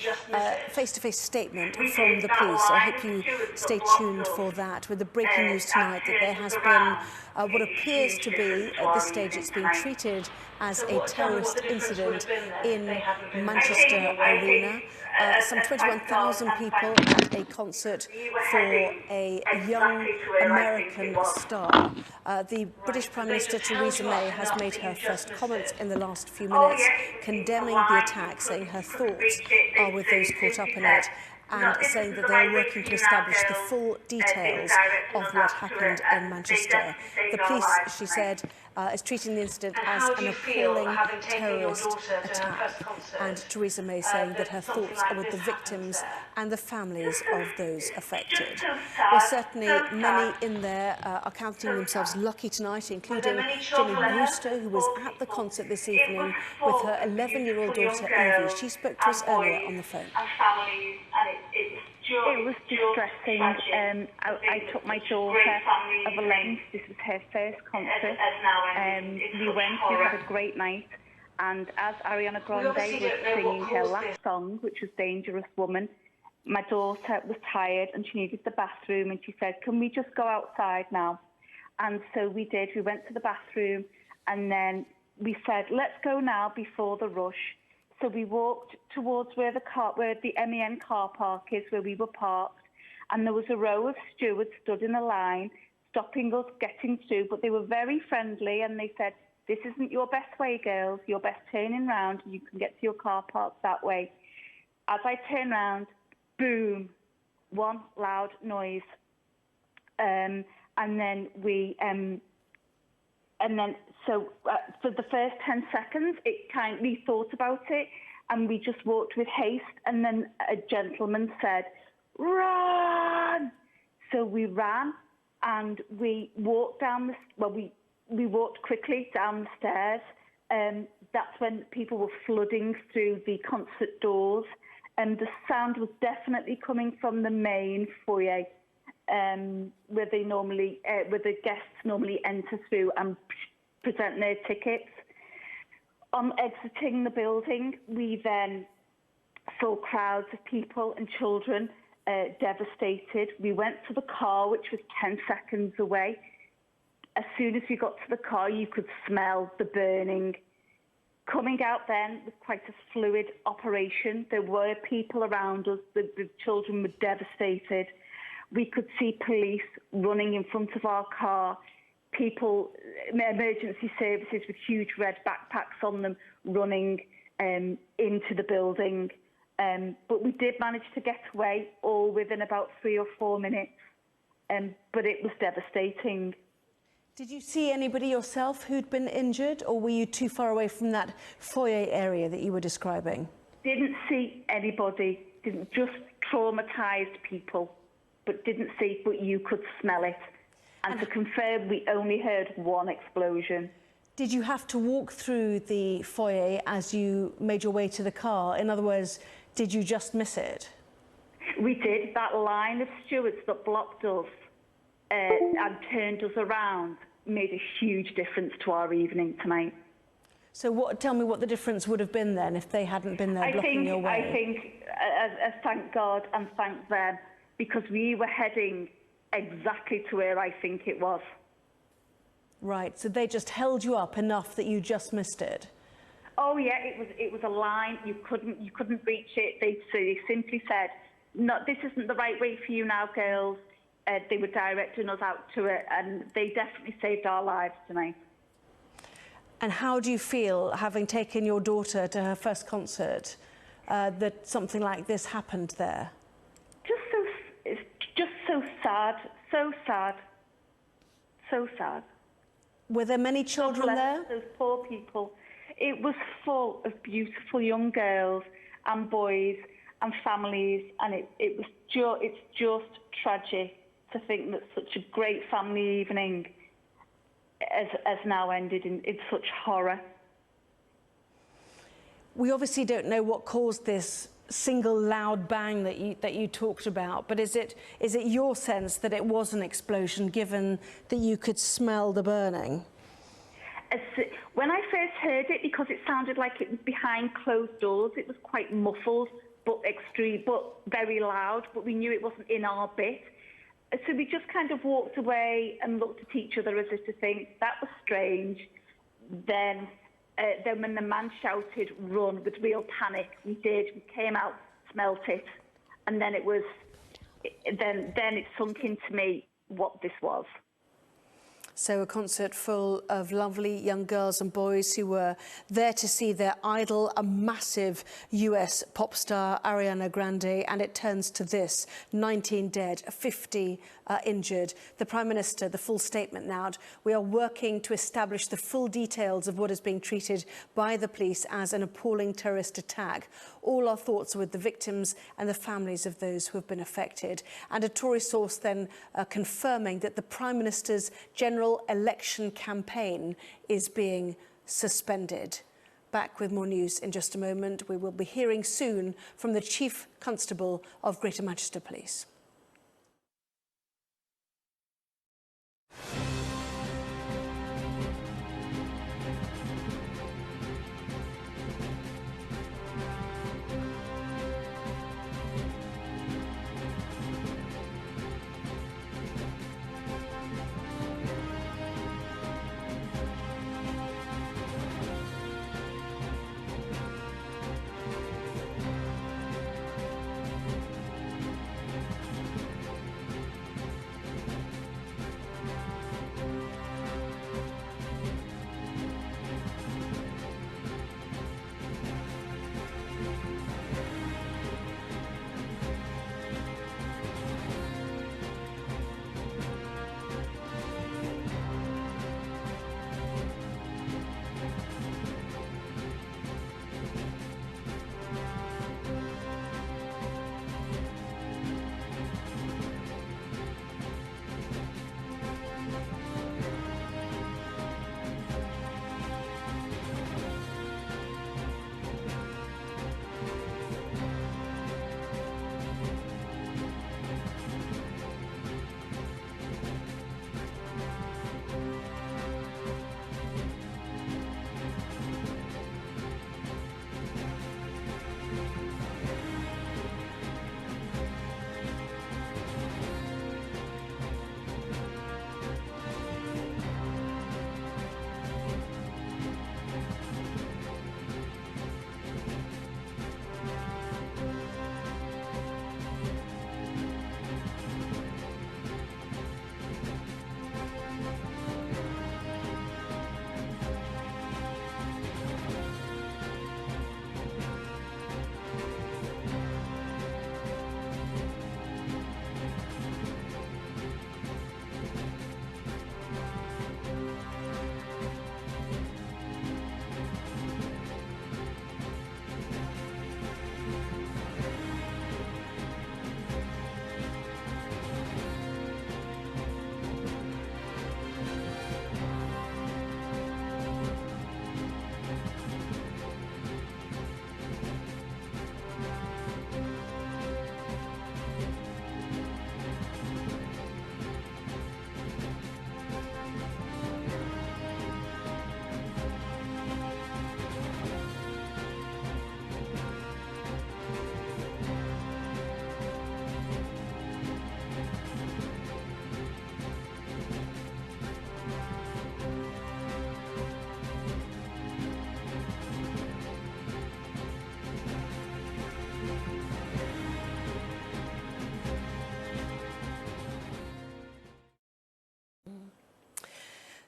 face-to-face statement from the police. I hope you stay tuned for that. With the breaking news tonight that there has been what appears to be, at this stage, it's been treated as a terrorist incident in Manchester Arena. Some 21,000 people at a concert for a young American star. The British Prime Minister Theresa May has made her first comments in the last few minutes, condemning the attack, saying her thoughts are with those caught up in it, and saying that they are working to establish the full details of what happened in Manchester. The police, she said, is treating the incident as an appalling terrorist attack. And Theresa May saying that her thoughts are with the victims and the families of those affected. Well, certainly many in there are counting themselves lucky tonight, including Jenny Brewster, who was at the concert this evening with her 11-year-old daughter Evie. She spoke to us earlier on the phone. And families, and it was It was distressing. I took my daughter of 11. This was her first concert. We went, we had a great night. And as Ariana Grande was singing her last song, which was Dangerous Woman, my daughter was tired and she needed the bathroom, and she said, can we just go outside now? And so we did. We went to the bathroom, and then we said, let's go now before the rush. So we walked towards where the MEN car park is, where we were parked, and there was a row of stewards stood in a line, stopping us getting through, but they were very friendly, and they said, this isn't your best way, girls. You're best turning round. You can get to your car park that way. As I turned round, boom, one loud noise. And then for the first 10 seconds, we thought about it, and we just walked with haste. And then a gentleman said, run! So we ran, and we walked down we walked quickly down the stairs. That's when people were flooding through the concert doors, and the sound was definitely coming from the main foyer, where the guests normally enter through and present their tickets. On exiting the building, we then saw crowds of people and children devastated. We went to the car, which was 10 seconds away. As soon as we got to the car, you could smell the burning. Coming out then was quite a fluid operation. There were people around us. The children were devastated. We could see police running in front of our car, people, emergency services with huge red backpacks on them, running into the building. But we did manage to get away, all within about 3 or 4 minutes. But it was devastating. Did you see anybody yourself who'd been injured, or were you too far away from that foyer area that you were describing? Didn't see anybody, just traumatised people, but you could smell it. And to confirm, we only heard one explosion. Did you have to walk through the foyer as you made your way to the car? In other words, did you just miss it? We did. That line of stewards that blocked us and turned us around made a huge difference to our evening tonight. So tell me what the difference would have been then if they hadn't been there blocking your way. I think, thank God and thank them, because we were heading exactly to where I think it was. Right, so they just held you up enough that you just missed it? Oh yeah, it was a line, you couldn't reach it. They simply said, no, this isn't the right way for you now, girls. They were directing us out to it, and they definitely saved our lives tonight. And how do you feel, having taken your daughter to her first concert, that something like this happened there? It's just so sad, so sad, so sad. Were there many children there? Those poor people. It was full of beautiful young girls and boys and families, and it's just tragic to think that such a great family evening has now ended in such horror. We obviously don't know what caused this single loud bang that you talked about, but is it your sense that it was an explosion, given that you could smell the burning? When I first heard it, because it sounded like it was behind closed doors, it was quite muffled, but very loud, but we knew it wasn't in our bit. So we just kind of walked away and looked at each other as if to think, that was strange. Then when the man shouted, run, with real panic, we did. We came out, smelt it, and then it sunk into me what this was. So a concert full of lovely young girls and boys who were there to see their idol, a massive US pop star, Ariana Grande, and it turns to this: 19 dead, 50 injured. The Prime Minister, the full statement now. We are working to establish the full details of what is being treated by the police as an appalling terrorist attack. All our thoughts are with the victims and the families of those who have been affected. And a Tory source then confirming that the Prime Minister's general election campaign is being suspended. Back with more news in just a moment. We will be hearing soon from the Chief Constable of Greater Manchester Police.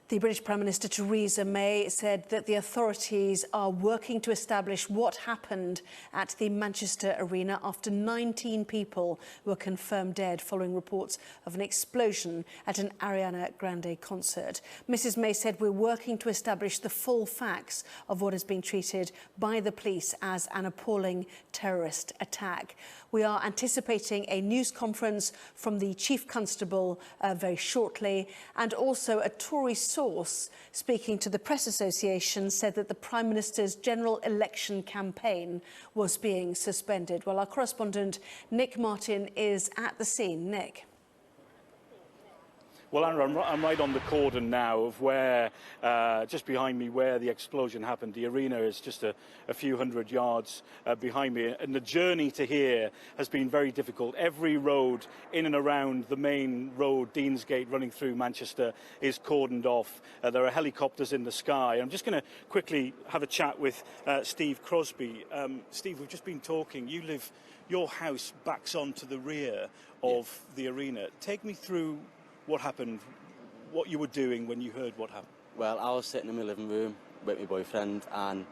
The British Prime Minister Theresa May said that the authorities are working to establish what happened at the Manchester Arena after 19 people were confirmed dead following reports of an explosion at an Ariana Grande concert. Mrs May said we're working to establish the full facts of what has been treated by the police as an appalling terrorist attack. We are anticipating a news conference from the Chief Constable very shortly, and also a Tory source speaking to the Press Association said that the Prime Minister's general election campaign was being suspended. Well, our correspondent Nick Martin is at the scene. Nick. Well, Andrew, I'm right on the cordon now of where, just behind me, where the explosion happened. The arena is just a few hundred yards behind me, and the journey to here has been very difficult. Every road in and around the main road, Deansgate, running through Manchester, is cordoned off. There are helicopters in the sky. I'm just going to quickly have a chat with Steve Crosby. Steve, we've just been talking. Your house backs onto the rear of the arena. Take me through what happened, what you were doing when you heard what happened. Well, I was sitting in my living room with my boyfriend and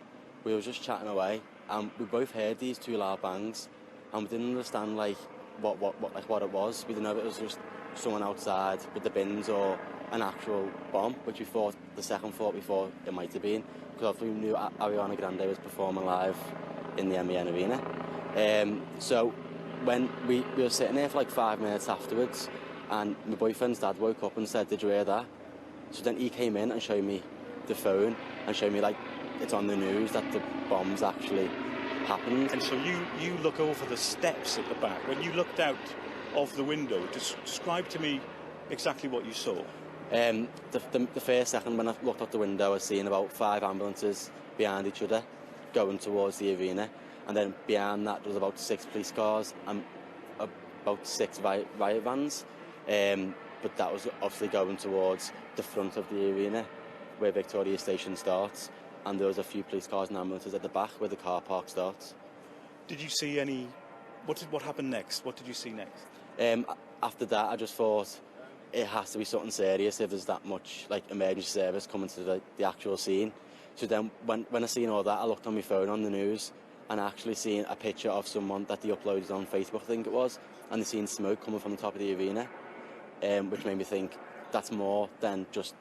we were just chatting away and we both heard these two loud bangs and we didn't understand what it was. We didn't know if it was just someone outside with the bins or an actual bomb, which we thought, the second thought we thought it might have been, because we knew Ariana Grande was performing live in the MEN Arena. So when we were sitting there for like 5 minutes afterwards, and my boyfriend's dad woke up and said, "Did you hear that?" So then he came in and showed me the phone and showed me like it's on the news that the bombs actually happened. And so you look over the steps at the back. When you looked out of the window, describe to me exactly what you saw. The first second when I looked out the window, I was seeing about 5 ambulances behind each other going towards the arena, and then behind that there was about 6 police cars and about 6 riot vans, but that was obviously going towards the front of the arena where Victoria Station starts, and there was a few police cars and ambulances at the back where the car park starts. Did you see any... What happened next? What did you see next? After that, I just thought it has to be something serious if there's that much like emergency service coming to the actual scene. So then when I seen all that, I looked on my phone on the news and I actually seen a picture of someone that they uploaded on Facebook, I think it was, and they seen smoke coming from the top of the arena, which made me think that's more than just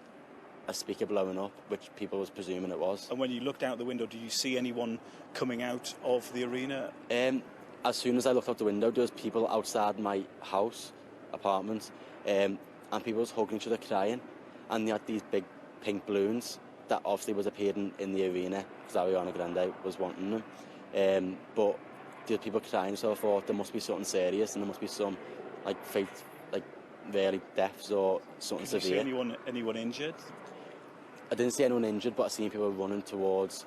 a speaker blowing up, which people was presuming it was. And when you looked out the window, did you see anyone coming out of the arena? As soon as I looked out the window, there was people outside my house, apartment, and people was hugging each other crying, and they had these big pink balloons that obviously was appearing in the arena because Ariana Grande was wanting them. But there were people crying, so I thought there must be something serious and there must be some really deaths or something severe. Did you see anyone injured? I didn't see anyone injured, but I seen people running towards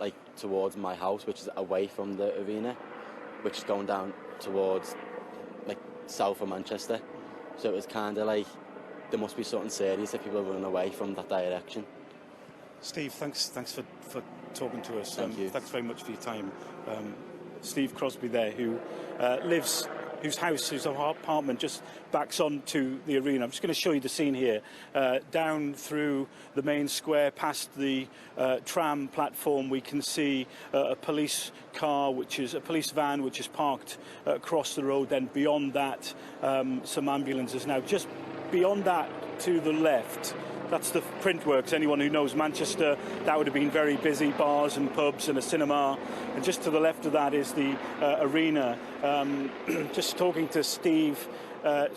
my house, which is away from the arena, which is going down towards south of Manchester. So it was kind of like there must be something serious if people are running away from that direction. Steve, thanks for talking to us. Thank you. Thanks very much for your time. Steve Crosby there, whose house, whose apartment just backs onto the arena. I'm just going to show you the scene here. Down through the main square, past the tram platform, we can see a police car, which is a police van, which is parked across the road. Then beyond that, some ambulances. Now, just beyond that to the left, that's the Printworks. Anyone who knows Manchester, that would have been very busy, bars and pubs and a cinema. And just to the left of that is the arena. Just talking to Steve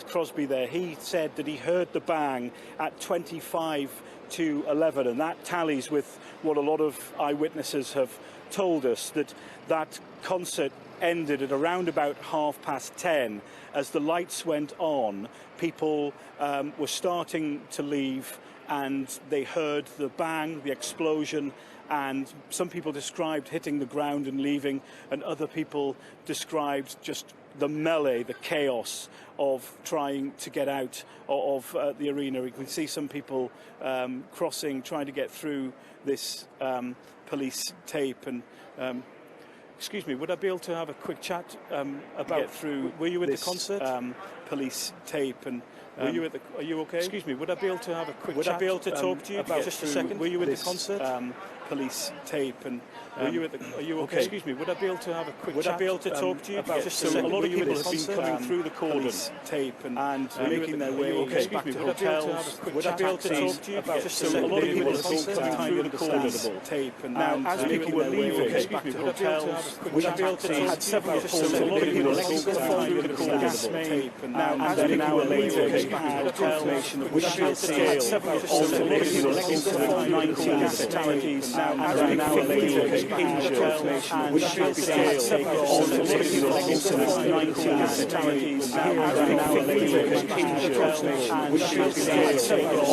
Crosby there, he said that he heard the bang at 25 to 11, and that tallies with what a lot of eyewitnesses have told us, that concert ended at around about 10:30. As the lights went on, people were starting to leave, and they heard the bang, the explosion, and some people described hitting the ground and leaving, and other people described just the melee, the chaos of trying to get out of the arena. We can see some people crossing, trying to get through this police tape. And excuse me, would I be able to have a quick chat about through? Were you at the concert? Police tape and. Are you okay? Excuse me, would I be able to have a quick chat? Would I be able to talk to you about just a second? Were you at the concert? Police tape and. Are you okay? Excuse me, would I be able to have a quick chat? Would I be able to talk to you about just a second? A lot of people have been coming through the cordon tape and making their way back to hotels. Would I be able to talk to you about just a second? A lot of people have been coming through the cordon tape and now as people were leaving back to hotels. Would I be able to talk to you about just a lot of people have been coming through the cordon tape and now as people were leaving back to hotels. Would I be able to scale also a lot of people have been coming 19 fatalities now as people were leaving injured. Which should be scale also a lot of people have been 19 fatalities now as people were leaving injured. Which should be scale also a lot of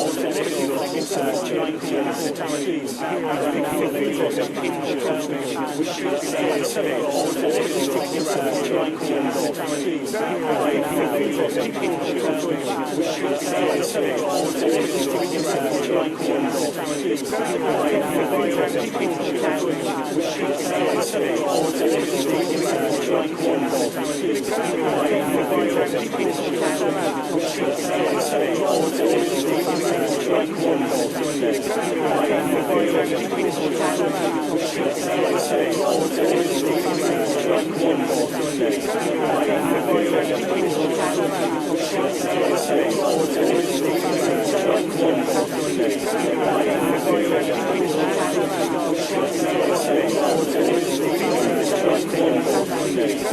people have been 19 fatalities now as people were leaving injured. Which should be scale also a lot of people have been 19 fatalities now as people were leaving injured. Which should be scale also a lot of people have been 19 fatalities now as people were leaving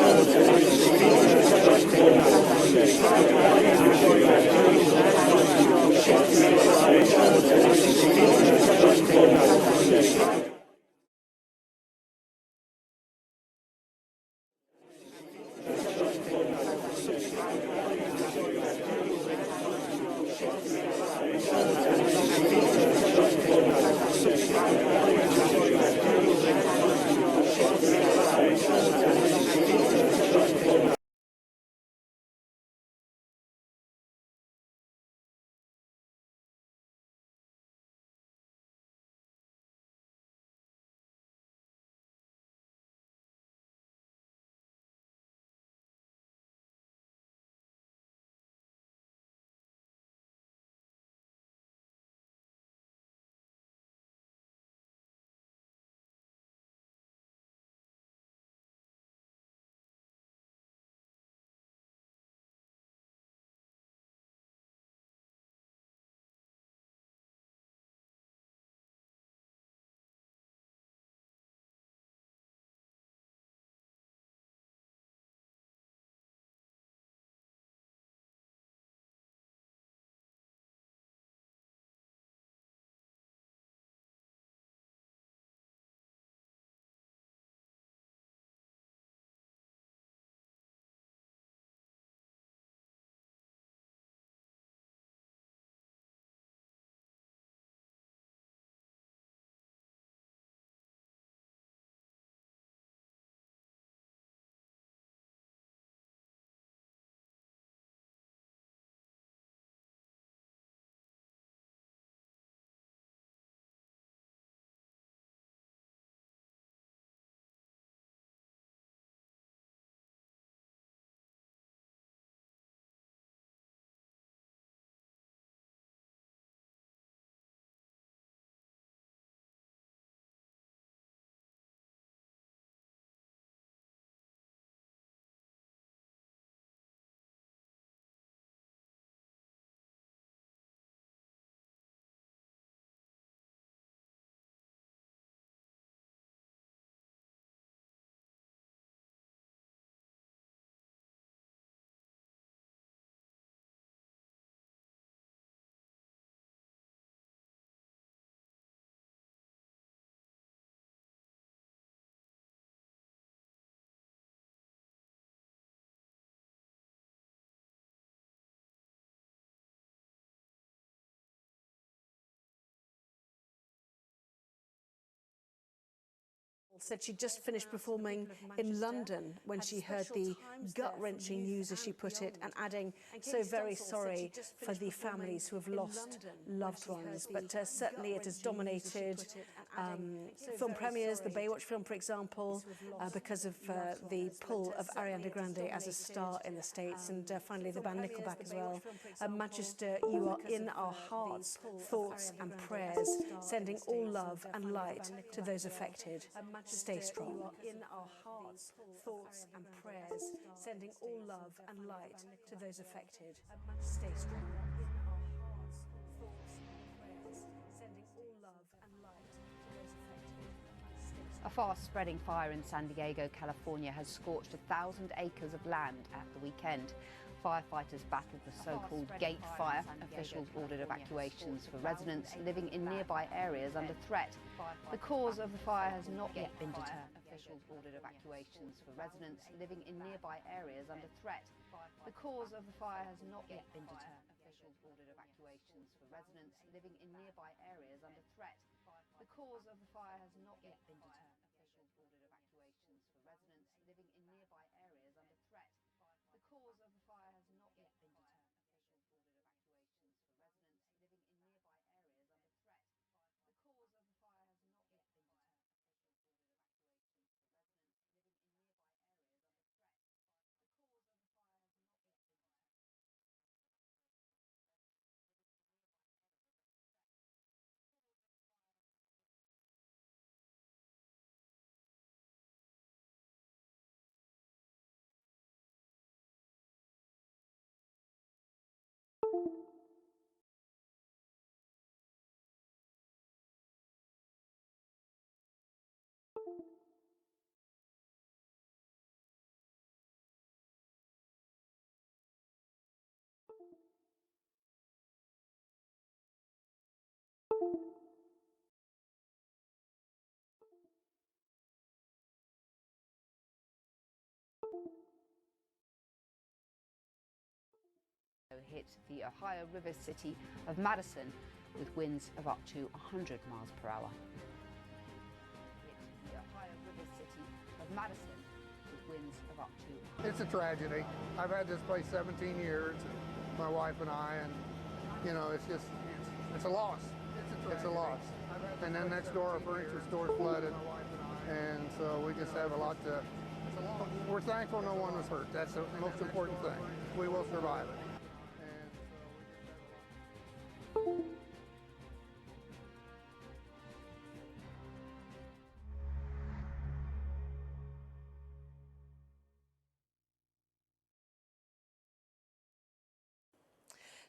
injured. said she'd just finished performing in London when she heard the gut-wrenching news, as she put it, and adding, so very sorry for the families who have lost loved ones. But certainly it has dominated film premieres, the Baywatch film, for example, because of the pull of Ariana Grande as a star in the States, and finally the band Nickelback as well. Manchester, you are in our hearts, thoughts and prayers, sending all love and light to those affected. Stay strong. You are in our hearts, thoughts and prayers, sending all love and light to those affected. Stay strong. In our hearts, thoughts and prayers, sending all love and light to those affected. A fast-spreading fire in San Diego, California has scorched 1,000 acres of land at the weekend. Firefighters battled the so-called Gate Fire. Officials ordered evacuations for residents living in nearby areas under threat. The cause of the fire has not yet been determined. Officials ordered evacuations for residents living in nearby areas under threat. The cause of the fire has not yet been determined. Officials ordered evacuations for residents living in nearby areas under threat. The cause of the fire has not yet been determined. Officials ordered evacuations for residents living in nearby areas under threat. The cause of the fire has not yet been determined. Officials ordered evacuations for residents living in nearby areas under threat. The cause of the fire has not yet been determined. Officials ordered evacuations for residents living in nearby areas under threat. The cause of the fire has not yet been determined. Hit the Ohio River city of Madison with winds of up to 100 miles per hour. Hit the Ohio River city of Madison with winds of up to... It's a tragedy. I've had this place 17 years, my wife and I, and you know, it's just, it's a loss. It's a loss. And then next door, our furniture store flooded, and so we just have a lot to... We're thankful no one was hurt. That's the most important thing. We will survive it.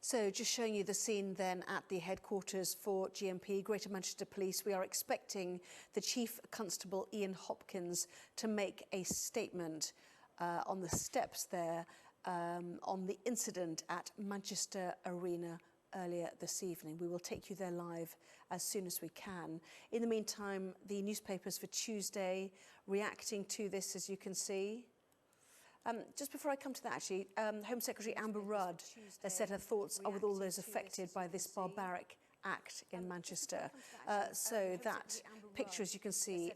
So just showing you the scene then at the headquarters for GMP, Greater Manchester Police. We are expecting the Chief Constable Ian Hopkins to make a statement on the steps there on the incident at Manchester Arena earlier this evening. We will take you there live as soon as we can. In the meantime, the newspapers for Tuesday reacting to this, as you can see. Just before I come to that, actually, Home Secretary Amber Rudd has said her thoughts are with all those affected by this barbaric act in Manchester. So that picture, as you can see,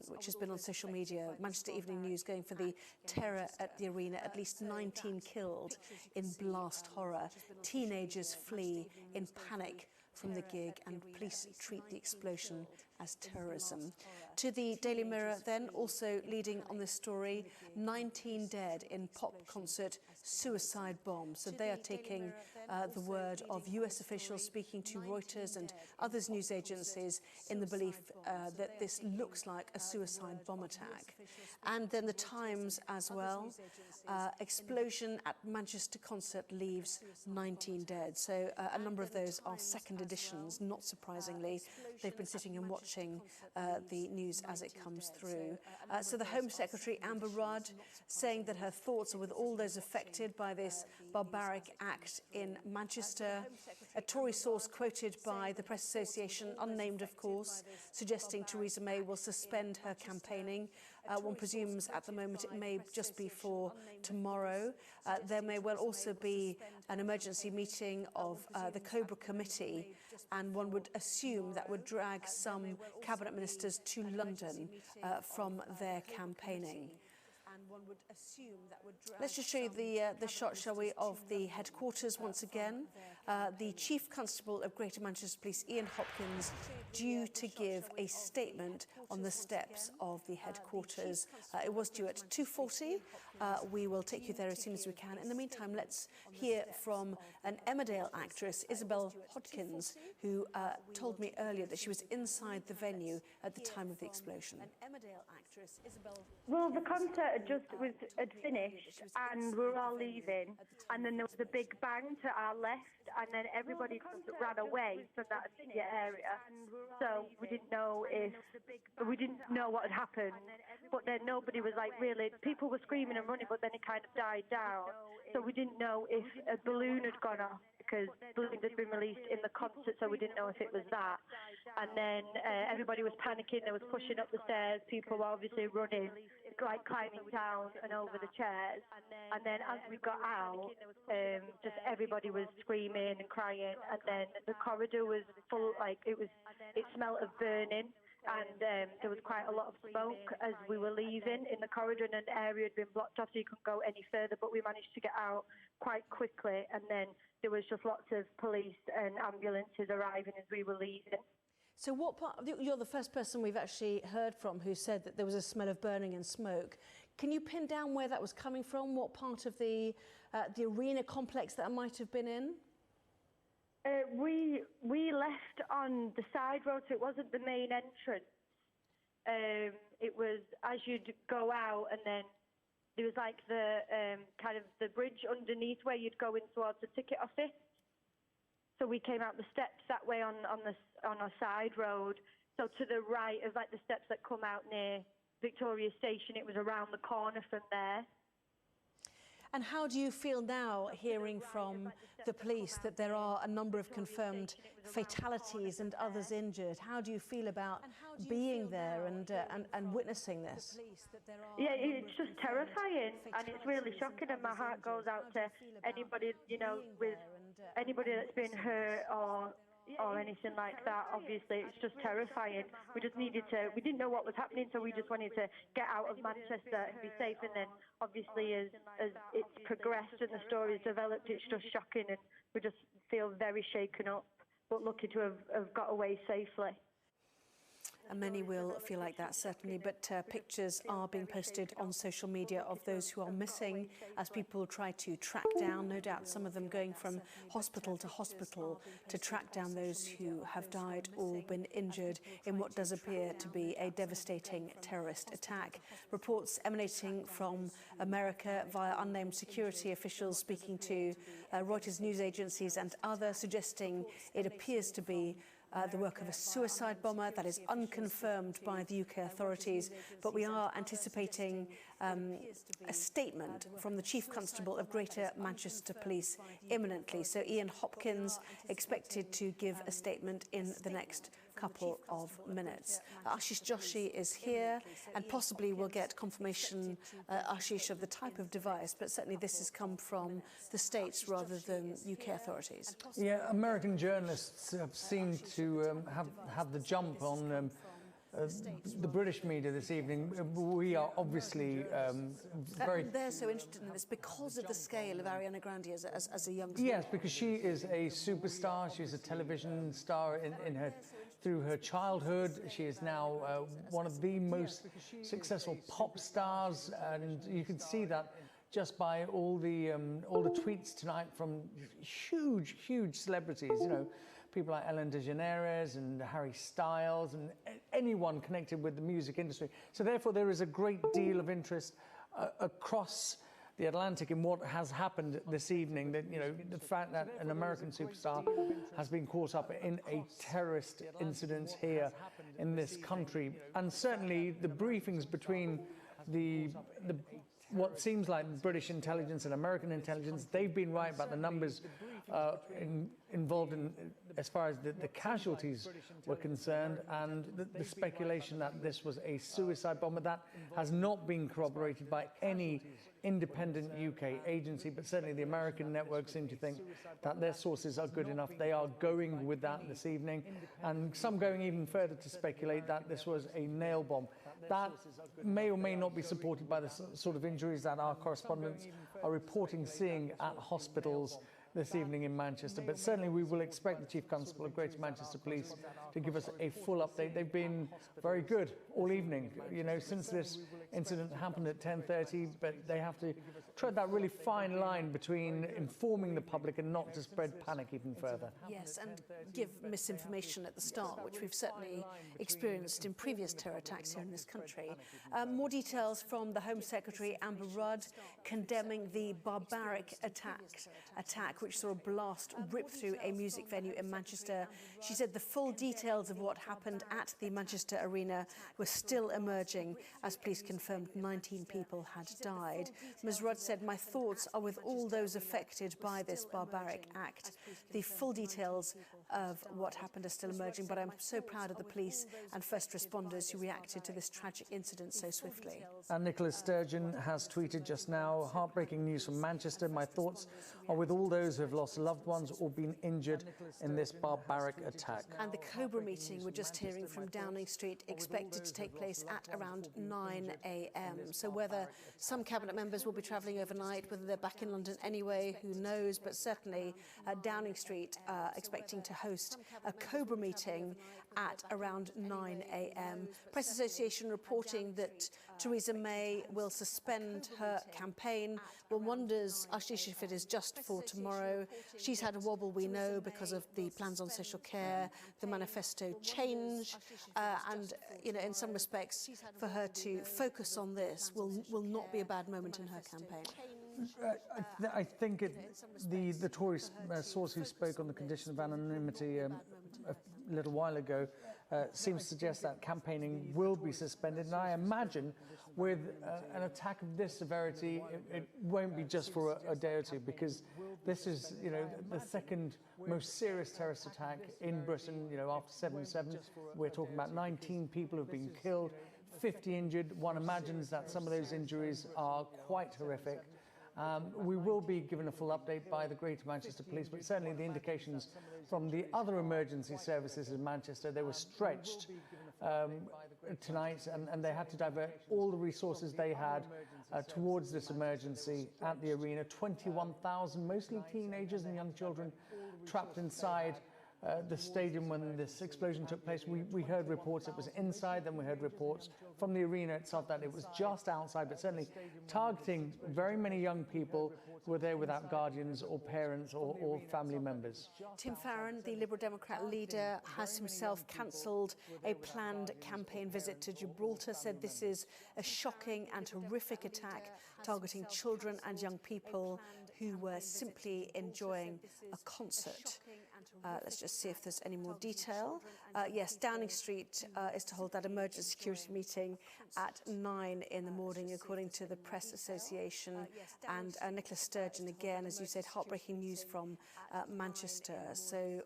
which has been on social media, Manchester Evening News going for the terror at the arena, at least 19 killed in blast horror. Teenagers flee in panic from the gig, and police treat the explosion as terrorism. To the Daily Mirror then, also leading on this story, 19 dead in pop concert suicide bomb. So they are taking the word of US officials speaking to Reuters and other news agencies in the belief that this looks like a suicide bomb attack. And then the Times as well, explosion at Manchester concert leaves 19 dead. So a number of those are second editions, not surprisingly. They've been sitting and watching the news as it comes through. So the Home Secretary, Amber Rudd, saying that her thoughts are with all those affected by this barbaric act in Manchester. A Tory source quoted by the Press Association, unnamed of course, suggesting Theresa May will suspend her campaigning. One presumes at the moment it may just be for tomorrow. There may well also be an emergency meeting of the Cobra Committee, and one would assume that would drag some cabinet ministers to London from their campaigning. Let's just show you the shot, shall we, of the headquarters once again. The Chief Constable of Greater Manchester Police, Ian Hopkins, due to give a statement on the steps of the headquarters. It was due at 2:40. We will take you there as soon as we can. In the meantime, let's hear from an Emmerdale actress, Isabel Hodkins, who told me earlier that she was inside the venue at the time of the explosion. Well, the concert had finished and we were all leaving, and then there was a big bang to our left, and then everybody just ran away from that immediate area. So we didn't know what had happened, but then nobody was like really. People were screaming and running, but then it kind of died down. So we didn't know if a balloon had gone off, because balloons had been released in the concert, so we didn't know if it was that. And then everybody was panicking. They was pushing up the stairs. People were obviously running, like climbing down and over the chairs. And then as we got out, just everybody was screaming and crying. And then the corridor was full, like it smelled of burning. And there was quite a lot of smoke as we were leaving in the corridor, and an area had been blocked off so you couldn't go any further, but we managed to get out quite quickly, and then there was just lots of police and ambulances arriving as we were leaving. So what part, you're the first person we've actually heard from who said that there was a smell of burning and smoke. Can you pin down where that was coming from, what part of the arena complex that might have been in? We left on the side road, so it wasn't the main entrance. It was as you'd go out, and then there was like the kind of the bridge underneath where you'd go in towards the ticket office. So we came out the steps that way on a side road. So to the right of like the steps that come out near Victoria Station, it was around the corner from there. And how do you feel now, hearing from the police that there are a number of confirmed fatalities and others injured? How do you feel about being there and witnessing this? Yeah, it's just terrifying, and it's really shocking, and my heart goes out to anybody, you know, with anybody that's been hurt or anything like that. Obviously, it's just terrifying. We didn't know what was happening, so we just wanted to get out of Manchester and be safe. And then, obviously, as it's progressed and the story's developed, it's just shocking, and we just feel very shaken up, but lucky to have got away safely. And many will feel like that, certainly, but pictures are being posted on social media of those who are missing as people try to track down, no doubt some of them going from hospital to hospital to track down those who have died or been injured in what does appear to be a devastating terrorist attack. Reports emanating from America via unnamed security officials speaking to Reuters news agencies and others, suggesting it appears to be the work of a suicide bomber. That is unconfirmed by the UK authorities, but we are anticipating a statement from the Chief Constable of Greater Manchester Police imminently. So Ian Hopkins expected to give a statement in the next couple of minutes. Ashish Joshi is here, and possibly we'll get confirmation, Ashish, of the type of device, but certainly this has come from the States rather than UK authorities. Yeah, American journalists have seemed to have the jump on the British media this evening. We are obviously very... They're so interested in this because of the scale of Ariana Grande as a youngster. Yes, because she is a superstar. She's a television star through her childhood. She is now one of the most successful pop stars, and you can see that just by all the tweets tonight from huge celebrities. You know, people like Ellen DeGeneres and Harry Styles and anyone connected with the music industry. So therefore there is a great deal of interest across the Atlantic in what has happened this evening. That, you know, the fact that an American superstar has been caught up in a terrorist incident here in this country, and certainly the briefings between the what seems like British intelligence and American intelligence, they've been right about the numbers involved in, as far as the casualties were concerned, and the speculation that this was a suicide bomber. That has not been corroborated by any independent UK agency, but certainly the American networks seem to think that their sources are good enough. They are going with that this evening, and some going even further to speculate that this was a nail bomb. That may or may not be supported by the sort of injuries that our correspondents are reporting seeing at hospitals this evening in Manchester, but certainly we will expect the Chief Constable of Greater Manchester Police to give us a full update. They've been very good all evening, you know, since this incident happened at 10:30, but they have to tread that really fine line between informing the public and not to spread panic even further. Yes, and give misinformation at the start, which we've certainly experienced in previous terror attacks here in this country. More details from the Home Secretary, Amber Rudd, condemning the barbaric attack which saw a blast rip through a music venue in Manchester. She said the full details of what happened at the Manchester Arena were still emerging, as police confirmed 19 people had died. Ms. Rudd said, "My thoughts are with all those affected by this barbaric act. The full details of what happened are still emerging, but I'm so proud of the police and first responders who reacted to this tragic incident so swiftly." And Nicola Sturgeon has tweeted just now, "Heartbreaking news from Manchester. My thoughts are with all those who have lost loved ones or been injured in this barbaric attack." And the Cobra meeting we're just hearing from Downing Street, expected to take place at around 9 a.m. So whether some cabinet members will be travelling overnight, whether they're back in London anyway, who knows, but certainly Downing Street expecting to host a Cobra meeting at around 9 a.m. Press Association reporting that Theresa May will suspend her campaign. One wonders, actually, if it is just for tomorrow. She's had a wobble, we know, because of the plans on social care, the manifesto change, and, you know, in some respects, for her to focus on this will not be a bad moment in her campaign. I think the Tory source who spoke on the condition of anonymity a little while ago seems to suggest that campaigning will be suspended. And I imagine with an attack of this severity, it won't be just for a day or two, because this is, you know, the second most serious terrorist attack in Britain, you know, after 7/7. We're talking about 19 people who've been killed, 50 injured. One imagines that some of those injuries are quite horrific. We will be given a full update by the Greater Manchester Police, but certainly the indications from the other emergency services in Manchester, they were stretched tonight, and they had to divert all the resources they had towards this emergency at the arena. 21,000, mostly teenagers and young children, trapped inside the stadium when this explosion took place. We heard reports it was inside, then we heard reports from the arena itself that it was just outside, but certainly targeting very many young people who were there without guardians or parents or family members. Tim Farron, the Liberal Democrat leader, has himself cancelled a planned campaign visit to Gibraltar, said this is a shocking and horrific attack targeting children and young people who were simply enjoying a concert. Let's just see if there's any more detail. Yes, Downing Street is to hold that emergency security meeting at 9 in the morning, according to the Press Association. And Nicola Sturgeon, again, as you said, heartbreaking news from Manchester. So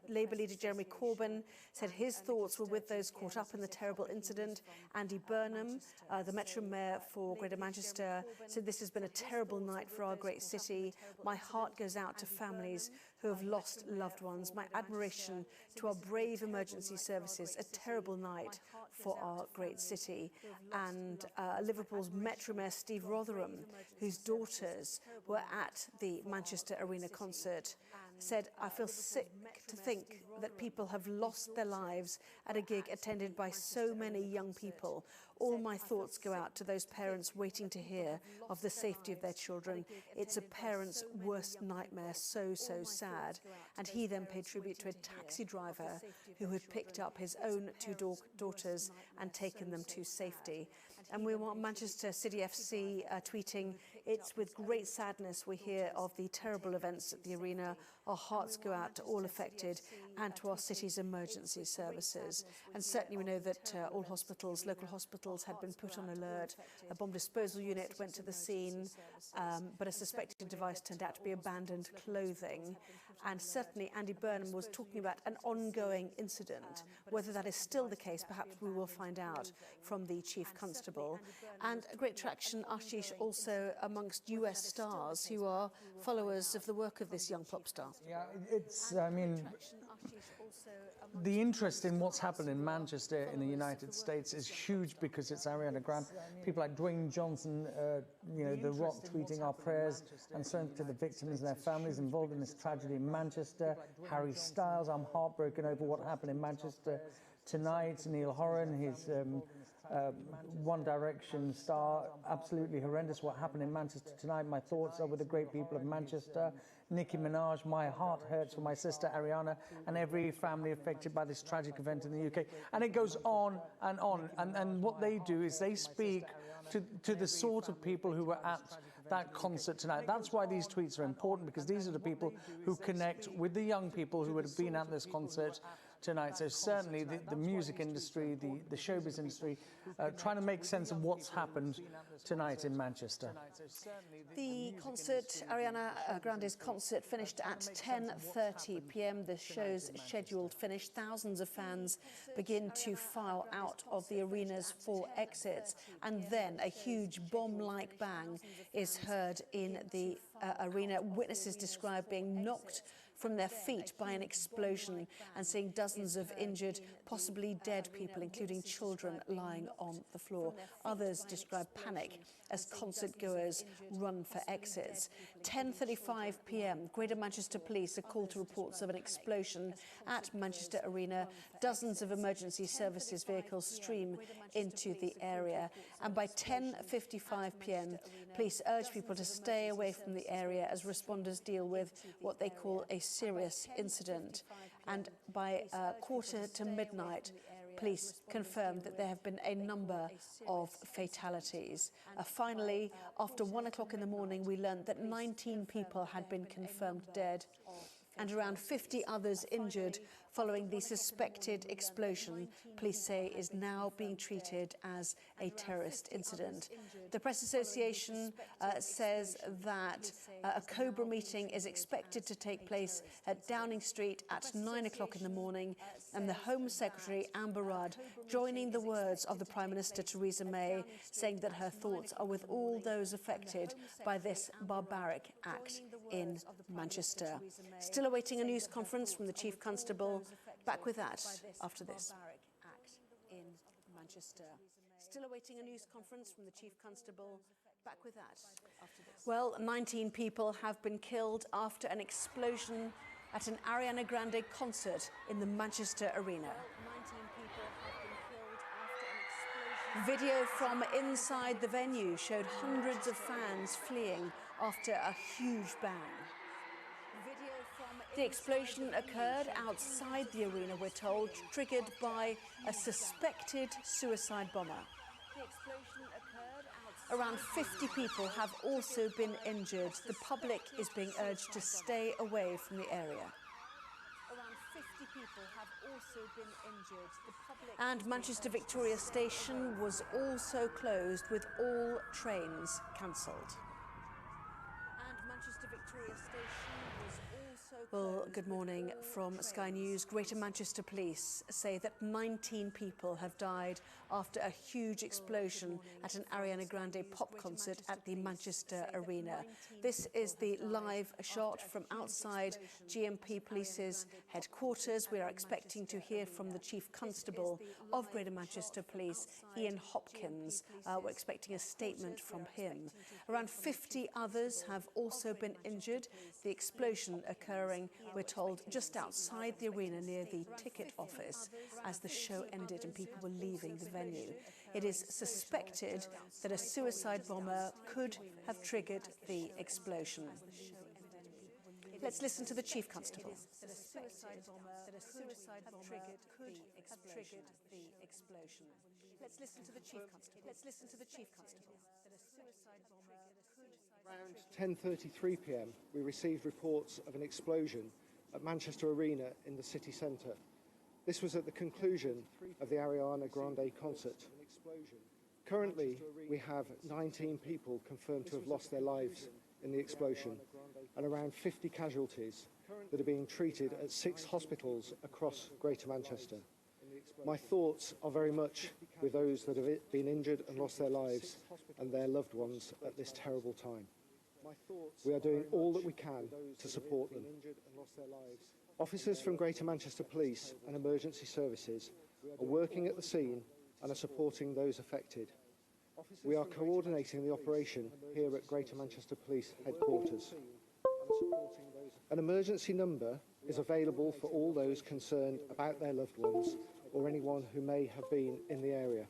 Labour leader Jeremy Corbyn said his thoughts were with those caught up in the terrible incident. Andy Burnham, the Metro Mayor for Greater Manchester, said this has been a terrible night for our great city. My heart goes out to families who have lost loved ones. My admiration to our brave emergency services. A terrible night for our great city. And Liverpool's Metro Mayor Steve Rotherham, whose daughters were at the Manchester Arena concert, said, "I feel sick to think that people have lost their lives at a gig attended by so many young people. All my thoughts go out to those parents waiting to hear of the safety of their children. It's a parent's worst nightmare, so sad." And he then paid tribute to a taxi driver who had picked up his own two daughters and taken them to safety. And we want Manchester City FC tweeting, "It's with great sadness we hear of the terrible events at the arena. Our hearts go out to all affected and to our city's emergency services." And certainly we know that all hospitals, local hospitals, had been put on alert. A bomb disposal unit went to the scene, but a suspected device turned out to be abandoned clothing. And certainly Andy Burnham was talking about an ongoing incident. Whether that is still the case, perhaps we will find out from the Chief Constable. And a great traction, Ashish, also amongst US stars who are followers of the work of this young pop star. Yeah, it's, I mean, the interest in what's happened in Manchester in the United States is huge because it's Ariana Grande. People like Dwayne Johnson, you know, The Rock tweeting our prayers and sent to the victims and their families involved in this tragedy in Manchester. Harry Styles, I'm heartbroken over what happened in Manchester tonight. Neil Horan, his One Direction star, absolutely horrendous what happened in Manchester tonight. My thoughts are with the great people of Manchester. Nicki Minaj, my heart hurts for my sister Ariana and every family affected by this tragic event in the UK. And it goes on and on. And what they do is they speak to the sort of people who were at that concert tonight. That's why these tweets are important, because these are the people who connect with the young people who would have been at this concert tonight. So certainly the music industry, the showbiz industry, trying to make sense of what's happened tonight in Manchester. The concert, Ariana Grande's concert, finished at 10:30 p.m. The show's scheduled finish. Thousands of fans begin to file out of the arena's 4 exits, and then a huge bomb-like bang is heard in the arena. Witnesses describe being knocked from their feet by an explosion and seeing dozens of injured, possibly dead people, including children, lying on the floor. Others describe panic as concert-goers run for exits. 10:35 p.m, Greater Manchester Police are called to reports of an explosion at Manchester Arena. Dozens of emergency services vehicles stream into the area. And by 10:55 p.m, police urge people to stay away from the area as responders deal with what they call a serious incident. And by 1:45, police confirmed that there have been a number of fatalities. Finally, after 1 o'clock in the morning, we learned that 19 people had been confirmed dead and around 50 others injured following the suspected explosion, police say is now being treated as a terrorist incident. The Press Association says that a COBRA meeting is expected to take place at Downing Street at 9 o'clock in the morning, and the Home Secretary, Amber Rudd, joining the words of the Prime Minister, Theresa May, saying that her thoughts are with all those affected by this barbaric act in Manchester. Still awaiting a news conference from the Chief Constable. Back with that after this. In Manchester. Still awaiting a news conference from the Chief Constable. Back with that after this. Well, 19 people have been killed after an explosion at an Ariana Grande concert in the Manchester Arena. 19 people have been killed after an explosion. Video from inside the venue showed hundreds of fans fleeing after a huge bang. The explosion occurred outside the arena, we're told, triggered by a suspected suicide bomber. Around 50 people have also been injured. The public is being urged to stay away from the area. Around 50 people have also been injured. And Manchester Victoria Station was also closed, with all trains cancelled. Well, good morning from Sky News. Greater Manchester Police say that 19 people have died after a huge explosion at an Ariana Grande pop concert at the Manchester Arena. This is the live shot from outside GMP Police's headquarters. We are expecting to hear from the Chief Constable of Greater Manchester Police, Ian Hopkins. We're expecting a statement from him. Around 50 others have also been injured. The explosion occurring, we're told, just outside the arena near the ticket office as the show ended and people were leaving the venue. It is suspected that a suicide bomber could have triggered the explosion. Let's listen to the Chief Constable. That a suicide bomber could have triggered the explosion. Let's listen to the Chief Constable. Let's listen to the Chief Constable. That a suicide bomber could... Around 10:33 p.m, we received reports of an explosion at Manchester Arena in the city centre. This was at the conclusion of the Ariana Grande concert. Currently, we have 19 people confirmed to have lost their lives in the explosion and around 50 casualties that are being treated at 6 hospitals across Greater Manchester. My thoughts are very much with those that have been injured and lost their lives and their loved ones at this terrible time. We are doing all that we can to support them. Officers from Greater Manchester Police and Emergency Services are working at the scene and are supporting those affected. We are coordinating the operation here at Greater Manchester Police Headquarters. An emergency number is available for all those concerned about their loved ones or anyone who may have been in the area.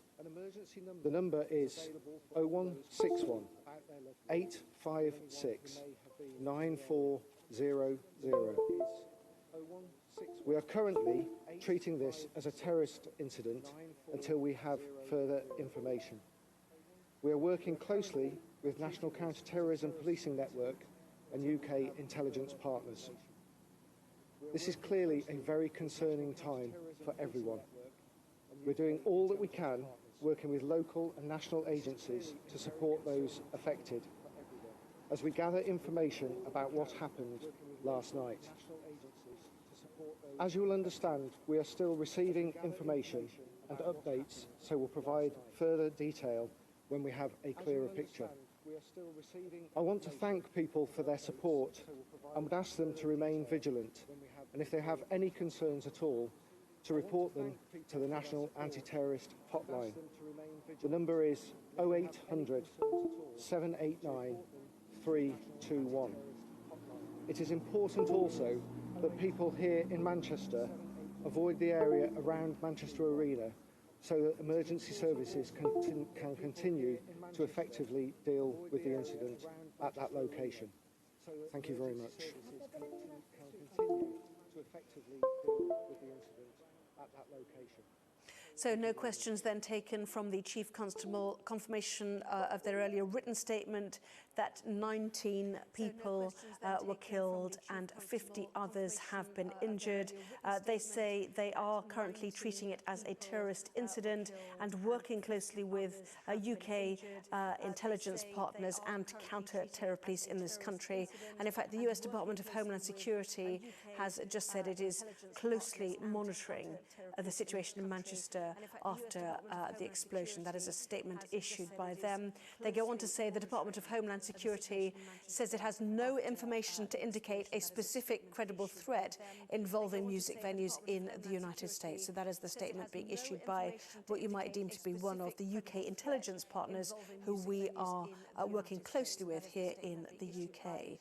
The number is 0161 856 9400. We are currently treating this as a terrorist incident until we have further information. We are working closely with National Counter-Terrorism Policing Network and UK intelligence partners. This is clearly a very concerning time for everyone. We're doing all that we can, working with local and national agencies to support those affected as we gather information about what happened last night. As you will understand, we are still receiving information and updates, so we'll provide further detail when we have a clearer picture. I want to thank people for their support and would ask them to remain vigilant, and if they have any concerns at all, to report them to the National Anti-Terrorist Hotline. The number is 0800 789 321. It is important also that people here in Manchester avoid the area around Manchester Arena so that emergency services can continue to effectively deal with the incident at that location. Thank you very much. So no questions then taken from the Chief Constable. Confirmation of their earlier written statement that 19 people were killed and 50 others have been injured. They say they are currently treating it as a terrorist incident and working closely with UK intelligence partners and counter-terror police in this country. And in fact, the US Department of Homeland Security has just said it is closely monitoring the situation in Manchester after the explosion. That is a statement issued by them. They go on to say the Department of Homeland Security says it has no information to indicate a specific credible threat involving music venues in the United States. So that is the statement being issued by what you might deem to be one of the UK intelligence partners who we are working closely with here in the UK.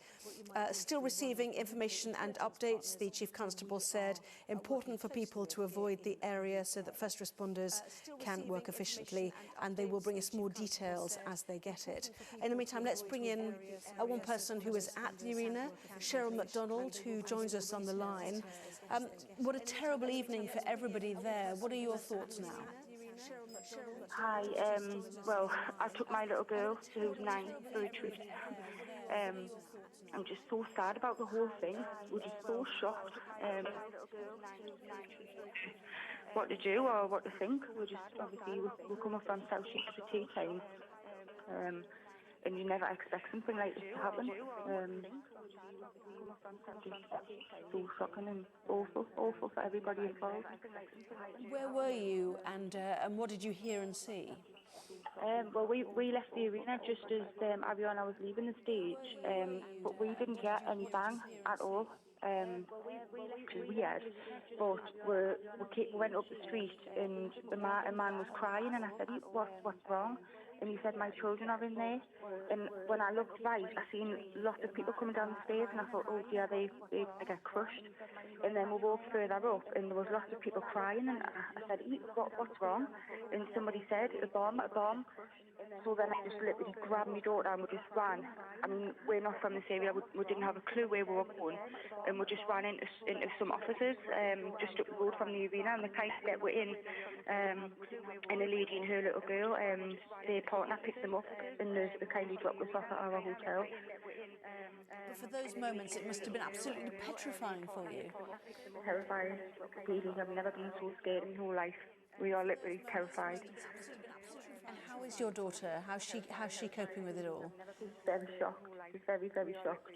Still receiving information and updates, the Chief Constable said, important for people to avoid the area so that first responders can work efficiently, and they will bring us more details as they get it. In the meantime, let's bring in one person who is at the arena, Cheryl MacDonald, who joins us on the line. What a terrible evening for everybody there. What are your thoughts now? Hi, well, I took my little girl, who's 9, for a treat. I'm just so sad about the whole thing. We're just so shocked. What to do or what to think. We're just, obviously, we'll come up on South Street for tea time. And you never expect something like this to happen. Just so shocking and awful for everybody involved. Where were you and what did you hear and see? Well, we left the arena just as Ariana was leaving the stage, but we didn't get any bang at all. Which is weird, but we went up the street and a man was crying, and I said, what's wrong? And he said, my children are in there. And when I looked right, I seen lots of people coming down the stairs, and I thought, oh dear, they get crushed. And then we walked further up, and there was lots of people crying, and I said, what's wrong? And somebody said, a bomb. so then I just literally grabbed my daughter and we just ran. I mean, we're not from this area, we didn't have a clue where we were going, and we just ran into some officers just up the road from the arena, and the kind that we're in, and a lady and her little girl, their partner picked them up and they kindly dropped us off at our hotel. But for those moments, it must have been absolutely petrifying for you. Terrifying. Really, I've never been so scared in my whole life. We are literally terrified. And how is your daughter? How's she coping with it all? She's very shocked. She's very, very shocked.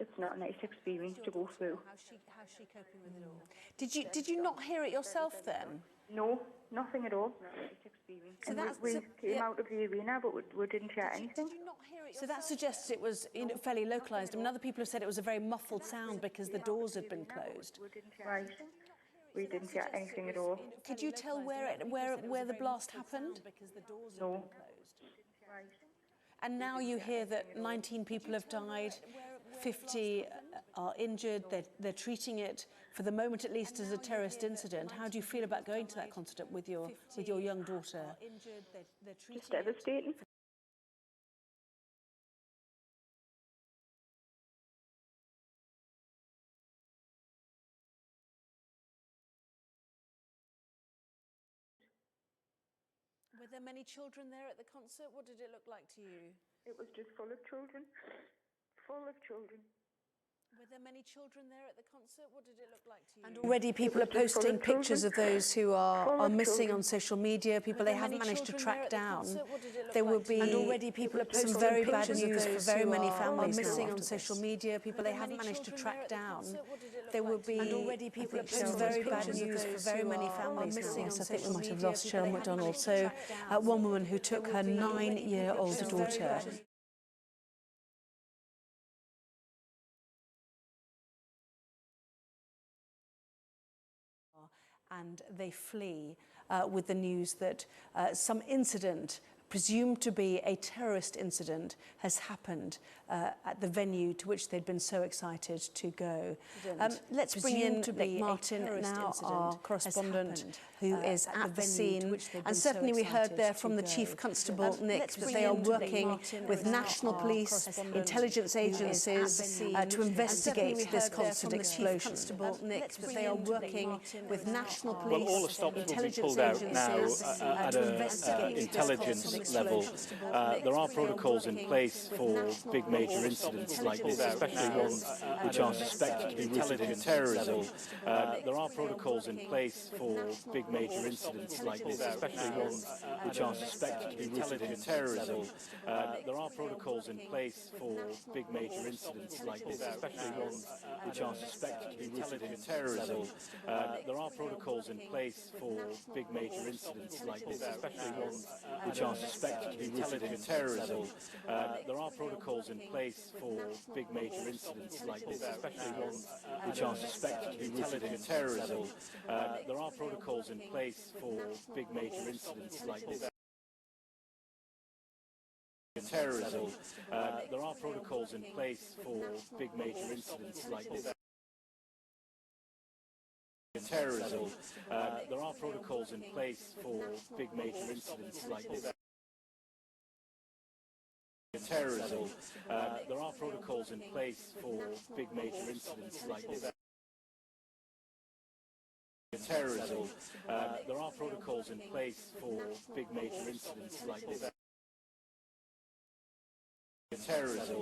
It's not a nice experience to go through. How's she coping with it all? Did you not hear it yourself then? No, nothing at all. So and we came out of the arena, but we didn't hear anything. So that suggests it was fairly localised. I mean, other people have said it was a very muffled sound because the doors had been closed. Right. We didn't hear anything at all. Could you tell where the blast happened? No. And now you hear that 19 people have died, 50 are injured. They're treating it, for the moment at least, as a terrorist incident. How do you feel about going to that concert with your young daughter? Just devastating. Were there many children there at the concert? What did it look like to you? It was just full of children. Full of children. Were there many children there at the concert? What did it look like to you? And already people are posting pictures of those who are missing on social media, people they haven't managed to track down. There will be some very bad news for very many families missing on social media, people they haven't managed to track down. There will be some very bad news for very many families missing on social media. I think we might have lost Cheryl McDonald. So one woman who took her 9-year-old daughter. And they flee with the news that some incident, presumed to be a terrorist incident, has happened at the venue to which they'd been so excited to go. Let's bring in Nick Martin now, our correspondent, who is at the scene. And certainly we heard there from the Chief Constable, Nick, that they are working with national police, intelligence agencies to investigate this concert explosion. Constable Nick, that they are working with national police, well, all the stops will be pulled out now at an intelligence level. There are protocols in place for big major incidents like this, especially ones which are suspected to be rooted in terrorism. There are protocols in place for big major incidents like this, especially ones which are suspected to be rooted in terrorism. There are protocols in place for big major incidents like this, especially ones which are suspected to be rooted in terrorism. There are protocols in place for big major incidents like this, especially ones which are suspected to be rooted in terrorism. There are protocols in place for big major incidents like this, especially ones which are suspected to be rooted in terrorism. There are protocols in place for big major incidents like this. Terrorism. There are protocols in place for big major incidents like this. Terrorism. There are protocols in place for big major incidents like this. Terrorism. There are protocols in place for big major incidents like this. Terrorism. There are protocols in place for big major incidents like this. Terrorism.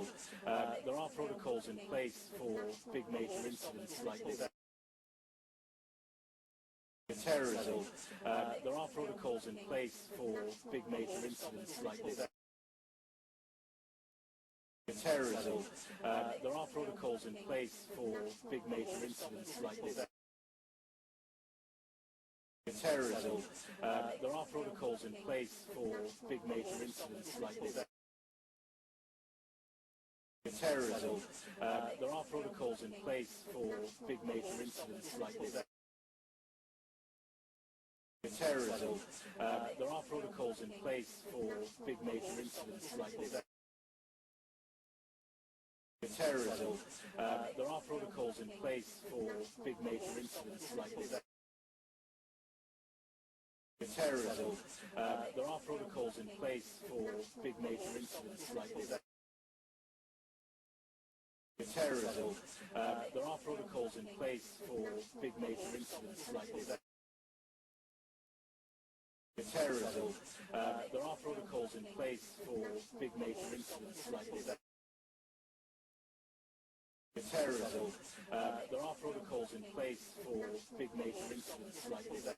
There are protocols in place for big major incidents like this. Terrorism. There are protocols in place for big major incidents like this. Terrorism. There are protocols in place for big major incidents like this. Terrorism. There are protocols in place for big major incidents like this. Terrorism. There are protocols in place for big major incidents like this. Terrorism. There are protocols in place for big major incidents like this. Terrorism. There are protocols in place for big major incidents like this. Terrorism. There are protocols in place for big major incidents like this. Terrorism. There are protocols in place for big major incidents like this. Terrorism. There are protocols in place for big major incidents like this. Terrorism. There are protocols in place for big major incidents like this.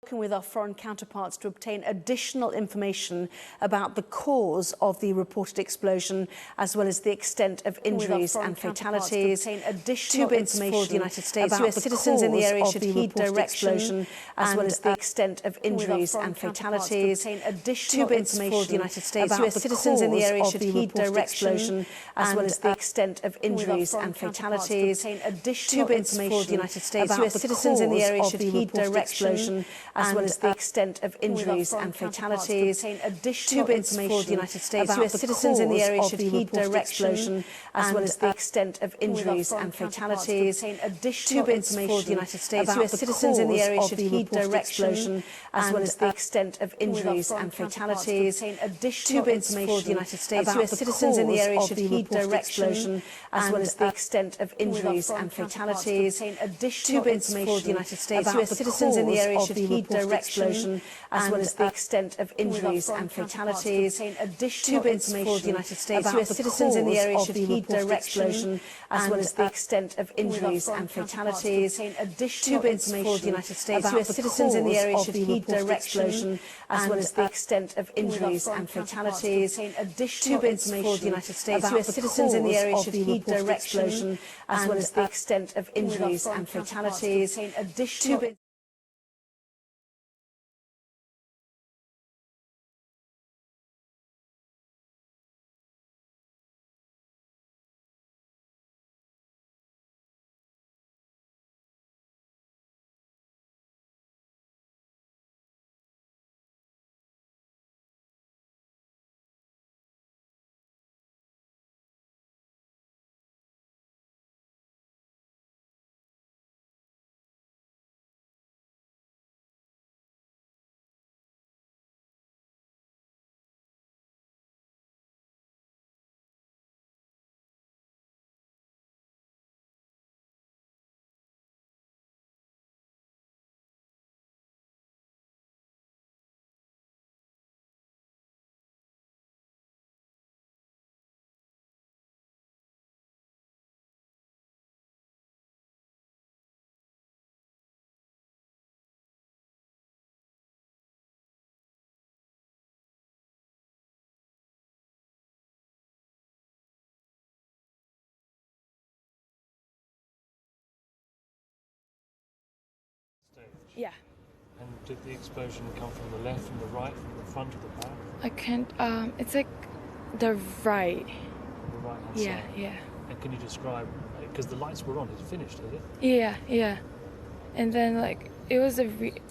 Working with our foreign counterparts to obtain additional information about the cause of the reported explosion, as well as the extent of injuries and fatalities. Two bits for the United States. US citizens in the area should heed direction, as well as the extent of injuries and fatalities. Two bits for the United States. US citizens in the area should heed direction, as well as the extent of injuries and fatalities. Two bits for the United States. US citizens in the area should heed direction, as well as the extent of injuries and fatalities. Two bits for the United States. US citizens in the area should heed direction, as well as the extent of injuries and fatalities. Two bits for the United States. US citizens in the area should heed direction, as well as the extent of injuries and fatalities. Two bits for the United States. US citizens in the area should heed direction, as well as the extent of injuries and fatalities. Two bits for the United States. US citizens in the area should heed direction, as well as the extent of injuries and fatalities. Two bits for the United States. US citizens in the area should heed direction, as well as the extent of injuries and fatalities. Two bits for the United States. US citizens in the area should heed direction, as well as the extent of injuries and fatalities. Two bits for the United States. US citizens in the area should heed direction, as well as the extent of injuries and fatalities. Two bits. Yeah. And did the explosion come from the left, from the right, from the front, or the back? I can't, it's like the right. The right-hand Yeah, side? yeah. And can you describe, because the lights were on, it's finished, is it? Yeah, yeah. And then like, it was a really,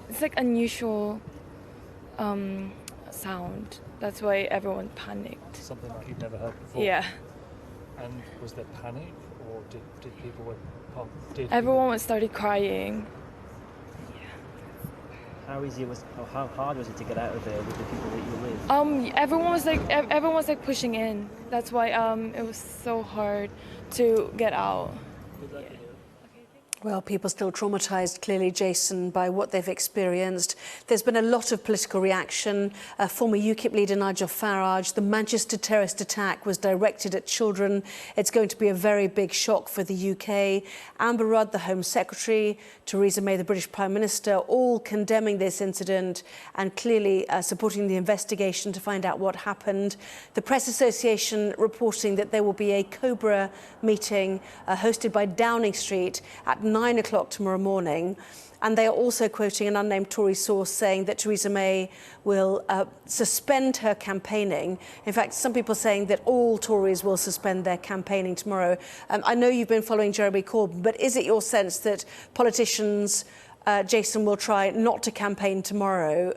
it's like unusual sound. That's why everyone panicked. Something like you'd never heard before? Yeah. And was there panic, or did people... Everyone started crying. How easy was, or how hard was it to get out of there with the people that you were with? Everyone was like pushing in. That's why it was so hard to get out. Well, people still traumatised, clearly, Jason, by what they've experienced. There's been a lot of political reaction. Former UKIP leader Nigel Farage, the Manchester terrorist attack was directed at children. It's going to be a very big shock for the UK. Amber Rudd, the Home Secretary, Theresa May, the British Prime Minister, all condemning this incident and clearly supporting the investigation to find out what happened. The Press Association reporting that there will be a Cobra meeting hosted by Downing Street at 9 o'clock tomorrow morning. And they are also quoting an unnamed Tory source saying that Theresa May will suspend her campaigning. In fact, some people saying that all Tories will suspend their campaigning tomorrow. I know you've been following Jeremy Corbyn, but is it your sense that politicians, Jason, will try not to campaign tomorrow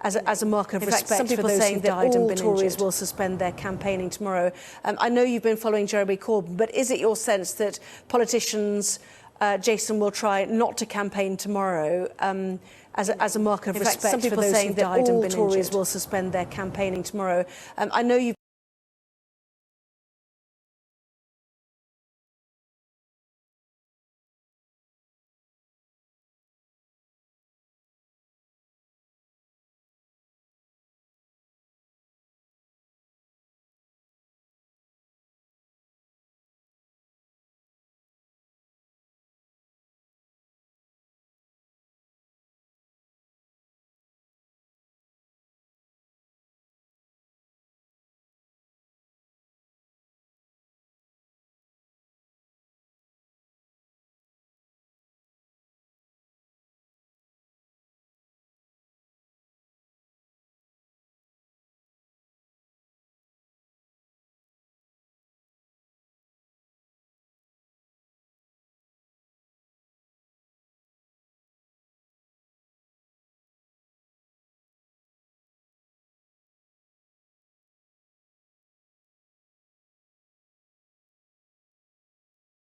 as a mark of respect? Some people saying that all Tories will suspend their campaigning tomorrow. I know you've been following Jeremy Corbyn, but is it your sense that politicians, Jason, will try not to campaign tomorrow as a mark of respect? Some people saying that all Tories will suspend their campaigning tomorrow. I know you've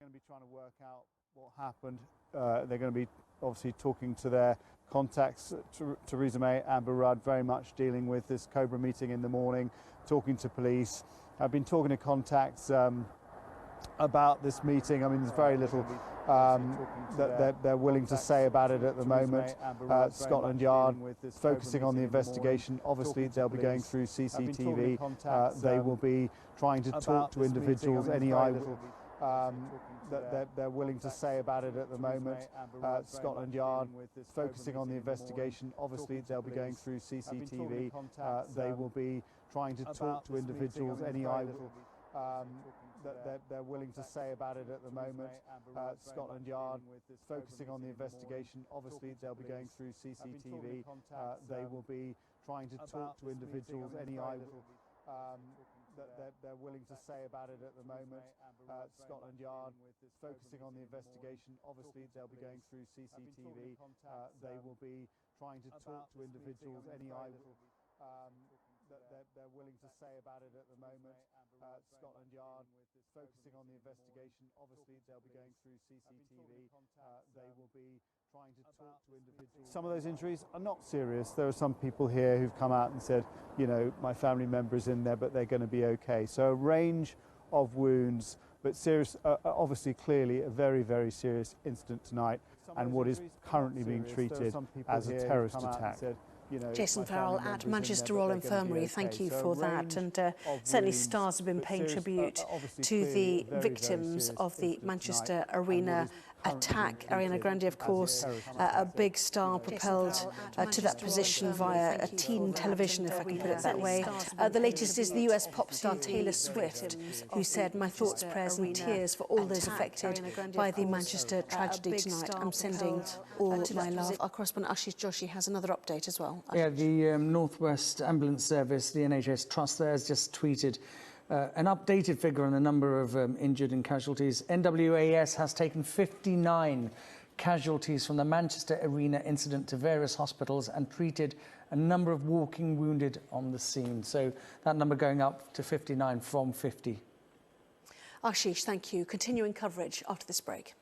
going to be trying to work out what happened. They're going to be obviously talking to their contacts, Theresa May, Amber Rudd, very much dealing with this Cobra meeting in the morning, talking to police. I've been talking to contacts about this meeting. I mean, there's very little that they're willing to say about it at the moment. Scotland Yard focusing on the investigation. Obviously, they'll be going through CCTV. They will be trying to talk to individuals, any that they're willing to say about it at the moment. Scotland Yard focusing on the investigation. Obviously, they'll be going through CCTV. They will be trying to talk to individuals, any that they're willing to say about it at the moment. Scotland Yard focusing on the investigation. Obviously, they'll be going through CCTV. They will be trying to talk to individuals, any that they're willing to say about it at the moment. Scotland Yard focusing on the investigation. Obviously, they'll be going through CCTV. They will be trying to talk to individuals, any that they're willing to say about it at the moment. Scotland Yard focusing on the investigation. Obviously, they'll be going through CCTV. They will be trying to talk to individuals. Some of those injuries are not serious. There are some people here who've come out and said, you know, my family member's in there, but they're going to be okay. So a range of wounds, but serious, obviously, clearly a very, very serious incident tonight, and what is currently being treated as a terrorist attack. Jason Farrell at Manchester Royal Infirmary, thank you for that. And certainly Stars have been paying tribute to the victims of the Manchester Arena attack. Ariana Grande, of course, a big star propelled to that position via a teen television, if I can put it that way. The latest is the US pop star Taylor Swift, who said, "My thoughts, prayers and tears for all those affected by the Manchester tragedy tonight. I'm sending all my love." Our correspondent Ashish Joshi has another update as well. Yeah, the North West Ambulance Service, the NHS Trust there, has just tweeted an updated figure on the number of injured and casualties. NWAS has taken 59 casualties from the Manchester Arena incident to various hospitals and treated a number of walking wounded on the scene. So that number going up to 59 from 50. Ashish, thank you. Continuing coverage after this break.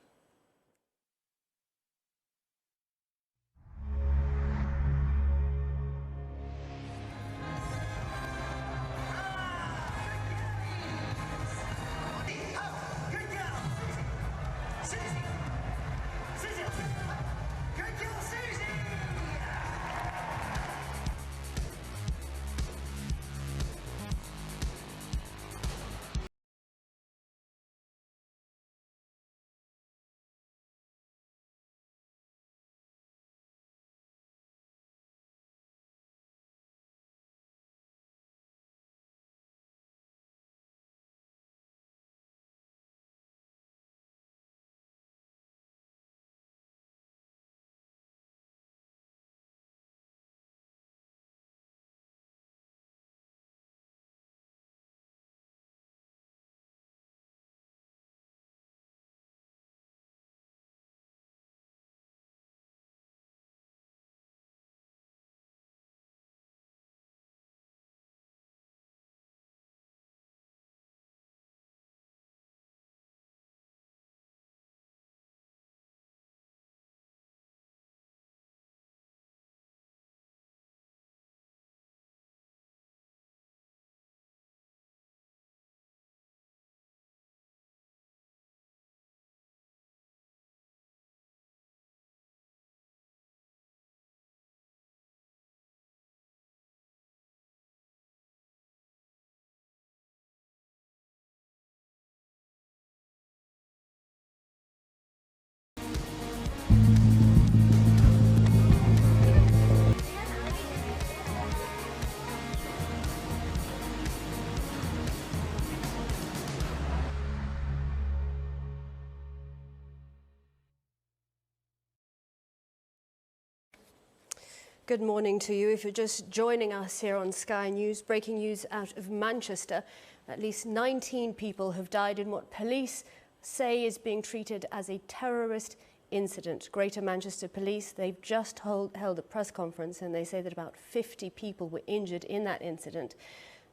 Good morning to you. If you're just joining us here on Sky News, breaking news out of Manchester. At least 19 people have died in what police say is being treated as a terrorist incident. Greater Manchester Police, they've just held a press conference and they say that about 50 people were injured in that incident.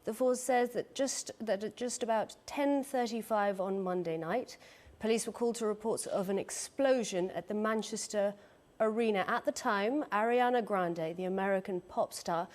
The force says that at just about 10:35 on Monday night, police were called to reports of an explosion at the Manchester Arena. At the time, Ariana Grande, the American pop star,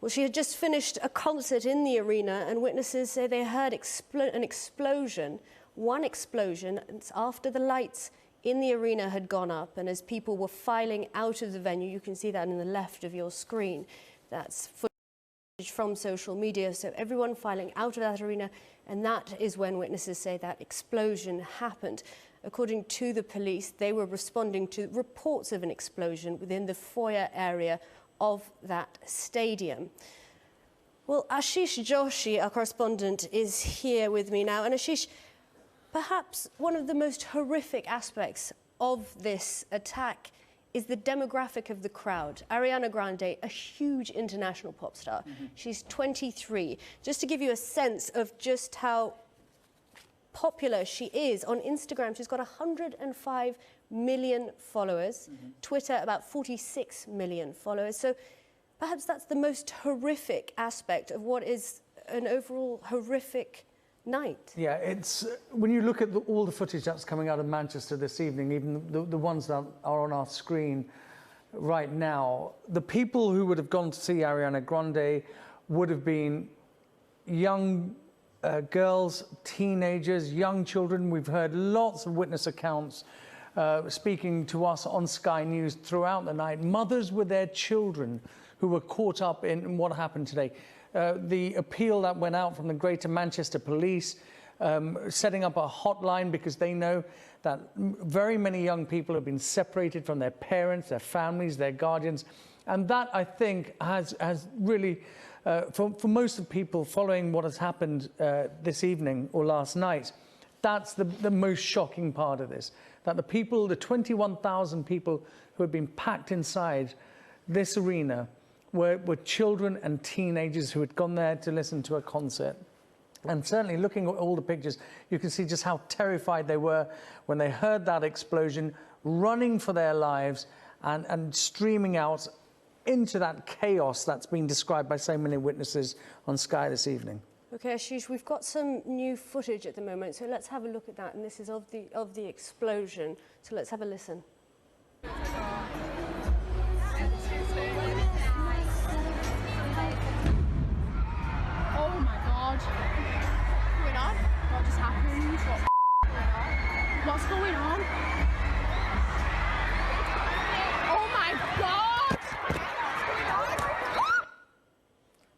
well, she had just finished a concert in the arena, and witnesses say they heard an explosion, one explosion, after the lights in the arena had gone up, and as people were filing out of the venue, you can see that in the left of your screen. That's footage from social media, so everyone filing out of that arena, and that is when witnesses say that explosion happened. According to the police, they were responding to reports of an explosion within the foyer area of that stadium. Well, Ashish Joshi, our correspondent, is here with me now. And Ashish, perhaps one of the most horrific aspects of this attack is the demographic of the crowd. Ariana Grande, a huge international pop star. She's 23. Just to give you a sense of just how popular she is, on Instagram she's got 105 million followers, Twitter about 46 million followers. So perhaps that's the most horrific aspect of what is an overall horrific night. Yeah, it's when you look at all the footage that's coming out of Manchester this evening, even the ones that are on our screen right now, the people who would have gone to see Ariana Grande would have been young girls, teenagers, young children. We've heard lots of witness accounts speaking to us on Sky News throughout the night. Mothers with their children who were caught up in what happened today. The appeal that went out from the Greater Manchester Police, setting up a hotline because they know that very many young people have been separated from their parents, their families, their guardians. And that, I think, has really, for most of the people following what has happened this evening or last night, that's the most shocking part of this. That the people, the 21,000 people who had been packed inside this arena were children and teenagers who had gone there to listen to a concert. And certainly looking at all the pictures, you can see just how terrified they were when they heard that explosion, running for their lives and streaming out into that chaos that's been described by so many witnesses on Sky this evening. Okay, Ashish, we've got some new footage at the moment, so let's have a look at that. And this is of the explosion, so let's have a listen. Oh my God! What's going on? What just happened? What's going on? Oh my God!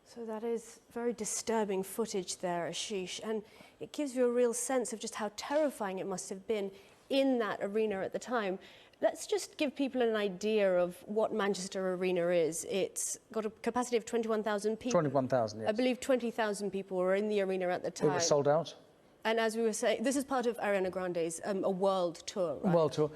So that is very disturbing footage there, Ashish, and it gives you a real sense of just how terrifying it must have been in that arena at the time. Let's just give people an idea of what Manchester Arena is. It's got a capacity of 21,000 people. 21,000, yes. I believe 20,000 people were in the arena at the time. It was sold out. And as we were saying, this is part of Ariana Grande's a world tour, right? World tour.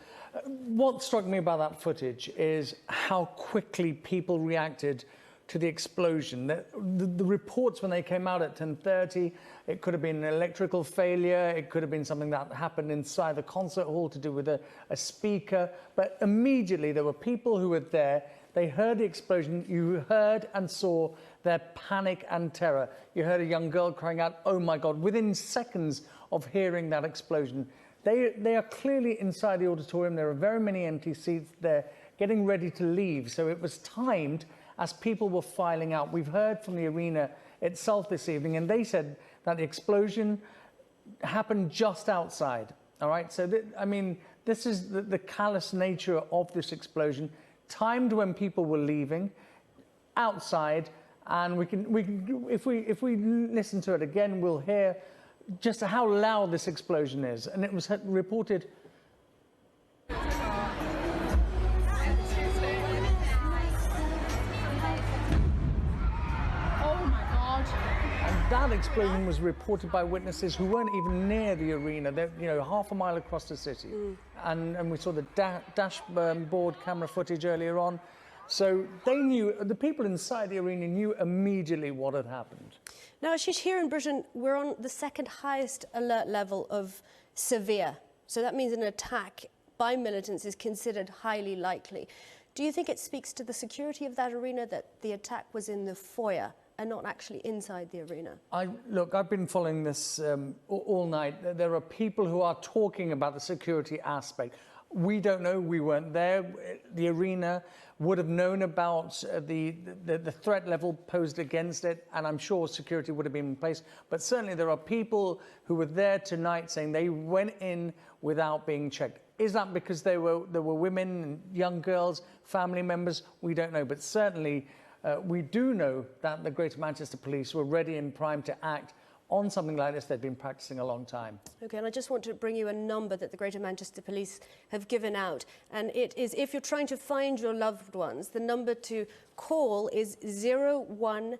What struck me about that footage is how quickly people reacted to the explosion. The reports when they came out at 10:30, it could have been an electrical failure, it could have been something that happened inside the concert hall to do with a speaker, but immediately there were people who were there, they heard the explosion, you heard and saw their panic and terror. You heard a young girl crying out, "Oh my God," within seconds of hearing that explosion. They are clearly inside the auditorium, there are very many empty seats, they're getting ready to leave, so it was timed as people were filing out. We've heard from the arena itself this evening, and they said that the explosion happened just outside, all right? So, I mean, this is the callous nature of this explosion, timed when people were leaving, outside, and if we listen to it again, we'll hear just how loud this explosion is. And it was reported that explosion was reported by witnesses who weren't even near the arena. They're, you know, half a mile across the city. And we saw the dashboard camera footage earlier on. So they knew, the people inside the arena knew immediately what had happened. Now, Ashish, here in Britain, we're on the second highest alert level of severe. So that means an attack by militants is considered highly likely. Do you think it speaks to the security of that arena that the attack was in the foyer and not actually inside the arena? Look, I've been following this all night. There are people who are talking about the security aspect. We don't know, we weren't there. The arena would have known about the threat level posed against it, and I'm sure security would have been in place. But certainly there are people who were there tonight saying they went in without being checked. Is that because there were women and young girls, family members? We don't know, but certainly we do know that the Greater Manchester Police were ready and primed to act on something like this. They've been practicing a long time. Okay, and I just want to bring you a number that the Greater Manchester Police have given out, and it is, if you're trying to find your loved ones, the number to call is 01618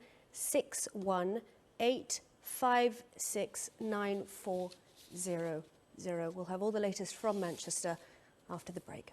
856 9400. We'll have all the latest from Manchester after the break.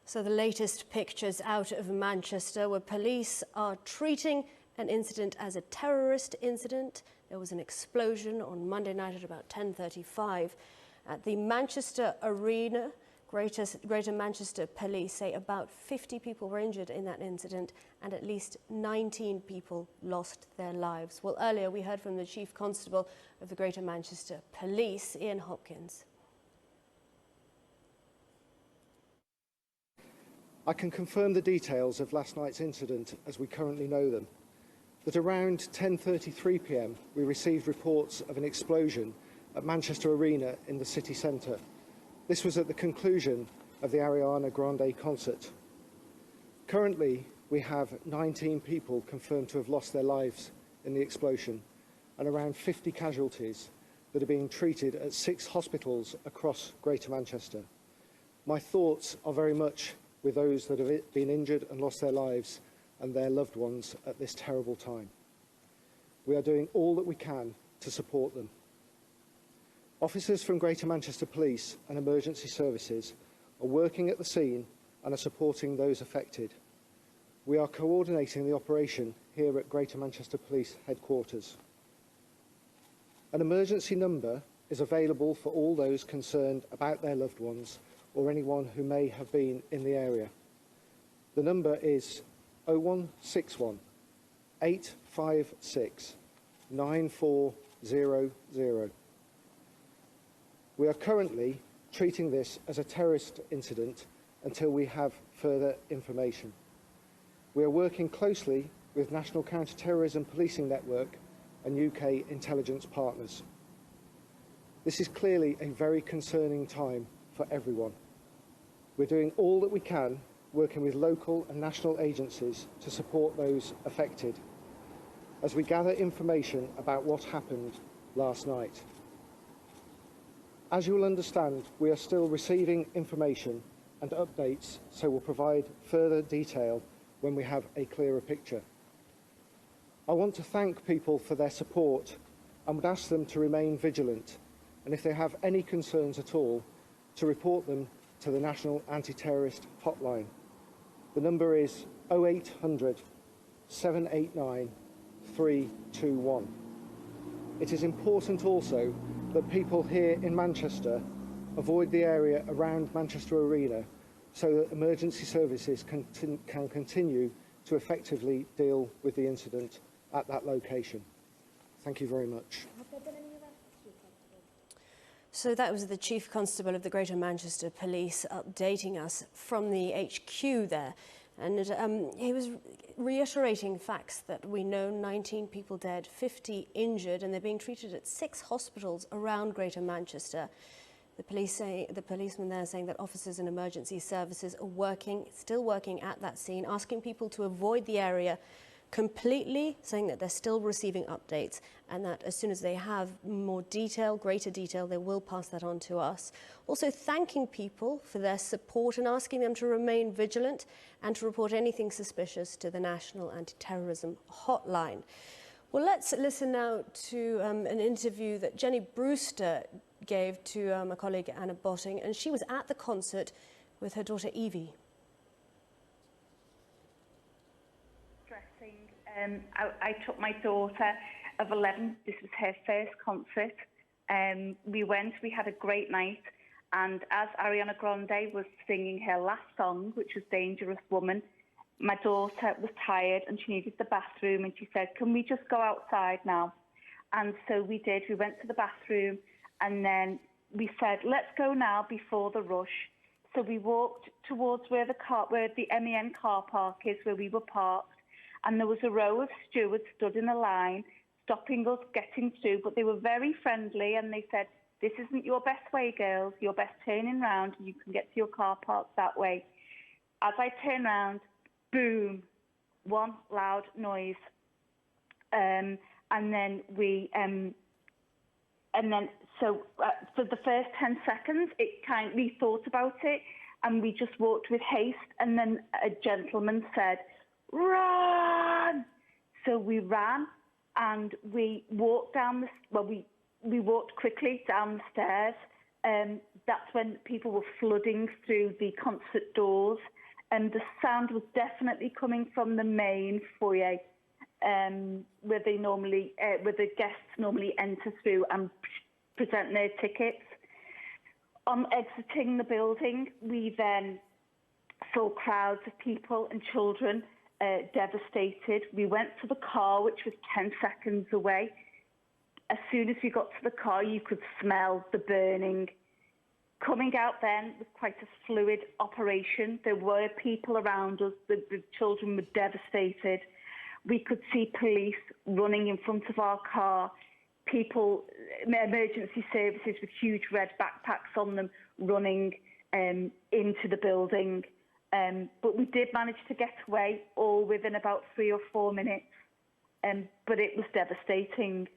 So the latest pictures out of Manchester, where police are treating an incident as a terrorist incident. There was an explosion on Monday night at about 10:35 at the Manchester Arena. Greater Manchester Police say about 50 people were injured in that incident and at least 19 people lost their lives. Well, earlier we heard from the Chief Constable of the Greater Manchester Police, Ian Hopkins. I can confirm the details of last night's incident as we currently know them. That around 10:33 p.m. we received reports of an explosion at Manchester Arena in the city centre. This was at the conclusion of the Ariana Grande concert. Currently, we have 19 people confirmed to have lost their lives in the explosion and around 50 casualties that are being treated at 6 hospitals across Greater Manchester. My thoughts are very much with those that have been injured and lost their lives and their loved ones at this terrible time. We are doing all that we can to support them. Officers from Greater Manchester Police and Emergency Services are working at the scene and are supporting those affected. We are coordinating the operation here at Greater Manchester Police Headquarters. An emergency number is available for all those concerned about their loved ones or anyone who may have been in the area. The number is 0161 856 9400. We are currently treating this as a terrorist incident until we have further information. We are working closely with National Counter-Terrorism Policing Network and UK intelligence partners. This is clearly a very concerning time for everyone. We're doing all that we can, working with local and national agencies to support those affected as we gather information about what happened last night. As you will understand, we are still receiving information and updates, so we'll provide further detail when we have a clearer picture. I want to thank people for their support and would ask them to remain vigilant, and if they have any concerns at all, to report them to the National Anti-Terrorist Hotline. The number is 0800 789 321. It is important also that people here in Manchester avoid the area around Manchester Arena so that emergency services can continue to effectively deal with the incident at that location. Thank you very much. So that was the Chief Constable of the Greater Manchester Police updating us from the HQ there. And he was reiterating facts that we know: 19 people dead, 50 injured, and they're being treated at 6 hospitals around Greater Manchester. The policeman there saying that officers and emergency services are still working at that scene, asking people to avoid the area completely, saying that they're still receiving updates and that as soon as they have more detail, greater detail, they will pass that on to us. Also thanking people for their support and asking them to remain vigilant and to report anything suspicious to the National Anti-Terrorism Hotline. Well, let's listen now to an interview that Jenny Brewster gave to my colleague Anna Botting, and she was at the concert with her daughter Evie. I took my daughter of 11. This was her first concert. We went, we had a great night, and as Ariana Grande was singing her last song, which was Dangerous Woman, my daughter was tired and she needed the bathroom, and she said, "Can we just go outside now?" And so we did. We went to the bathroom, and then we said, "Let's go now before the rush." So we walked towards where the MEN car park is, where we were parked. And there was a row of stewards stood in a line, stopping us getting through, but they were very friendly, and they said, "This isn't your best way, girls. You're best turning round, and you can get to your car park that way." As I turned round, boom, one loud noise. And then for the first 10 seconds, we thought about it, and we just walked with haste, and then a gentleman said, "Run!" So we ran, and we walked down we walked quickly down the stairs. That's when people were flooding through the concert doors, and the sound was definitely coming from the main foyer, where the guests normally enter through and present their tickets. On exiting the building, we then saw crowds of people and children devastated. We went to the car, which was 10 seconds away. As soon as we got to the car, you could smell the burning. Coming out then was quite a fluid operation. There were people around us. The children were devastated. We could see police running in front of our car, people emergency services with huge red backpacks on them running into the building. But we did manage to get away, all within about 3 or 4 minutes. But it was devastating.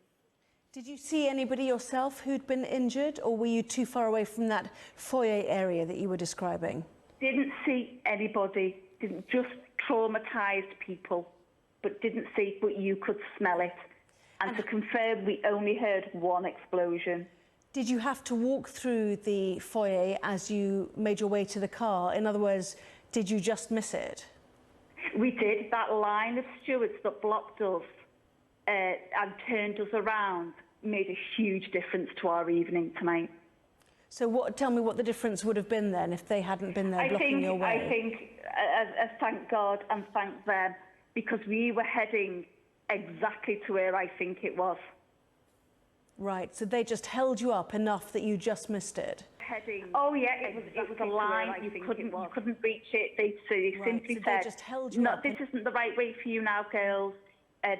Did you see anybody yourself who'd been injured, or were you too far away from that foyer area that you were describing? Didn't see anybody, just traumatised people, but you could smell it. And to confirm, we only heard one explosion. Did you have to walk through the foyer as you made your way to the car? In other words, did you just miss it? We did. That line of stewards that blocked us and turned us around made a huge difference to our evening tonight. So tell me what the difference would have been then if they hadn't been there blocking your way. I think, thank God and thank them, because we were heading exactly to where I think it was. Right, so they just held you up enough that you just missed it? Oh yeah, it was a line, you couldn't reach it. They simply said, no, this isn't the right way for you now, girls.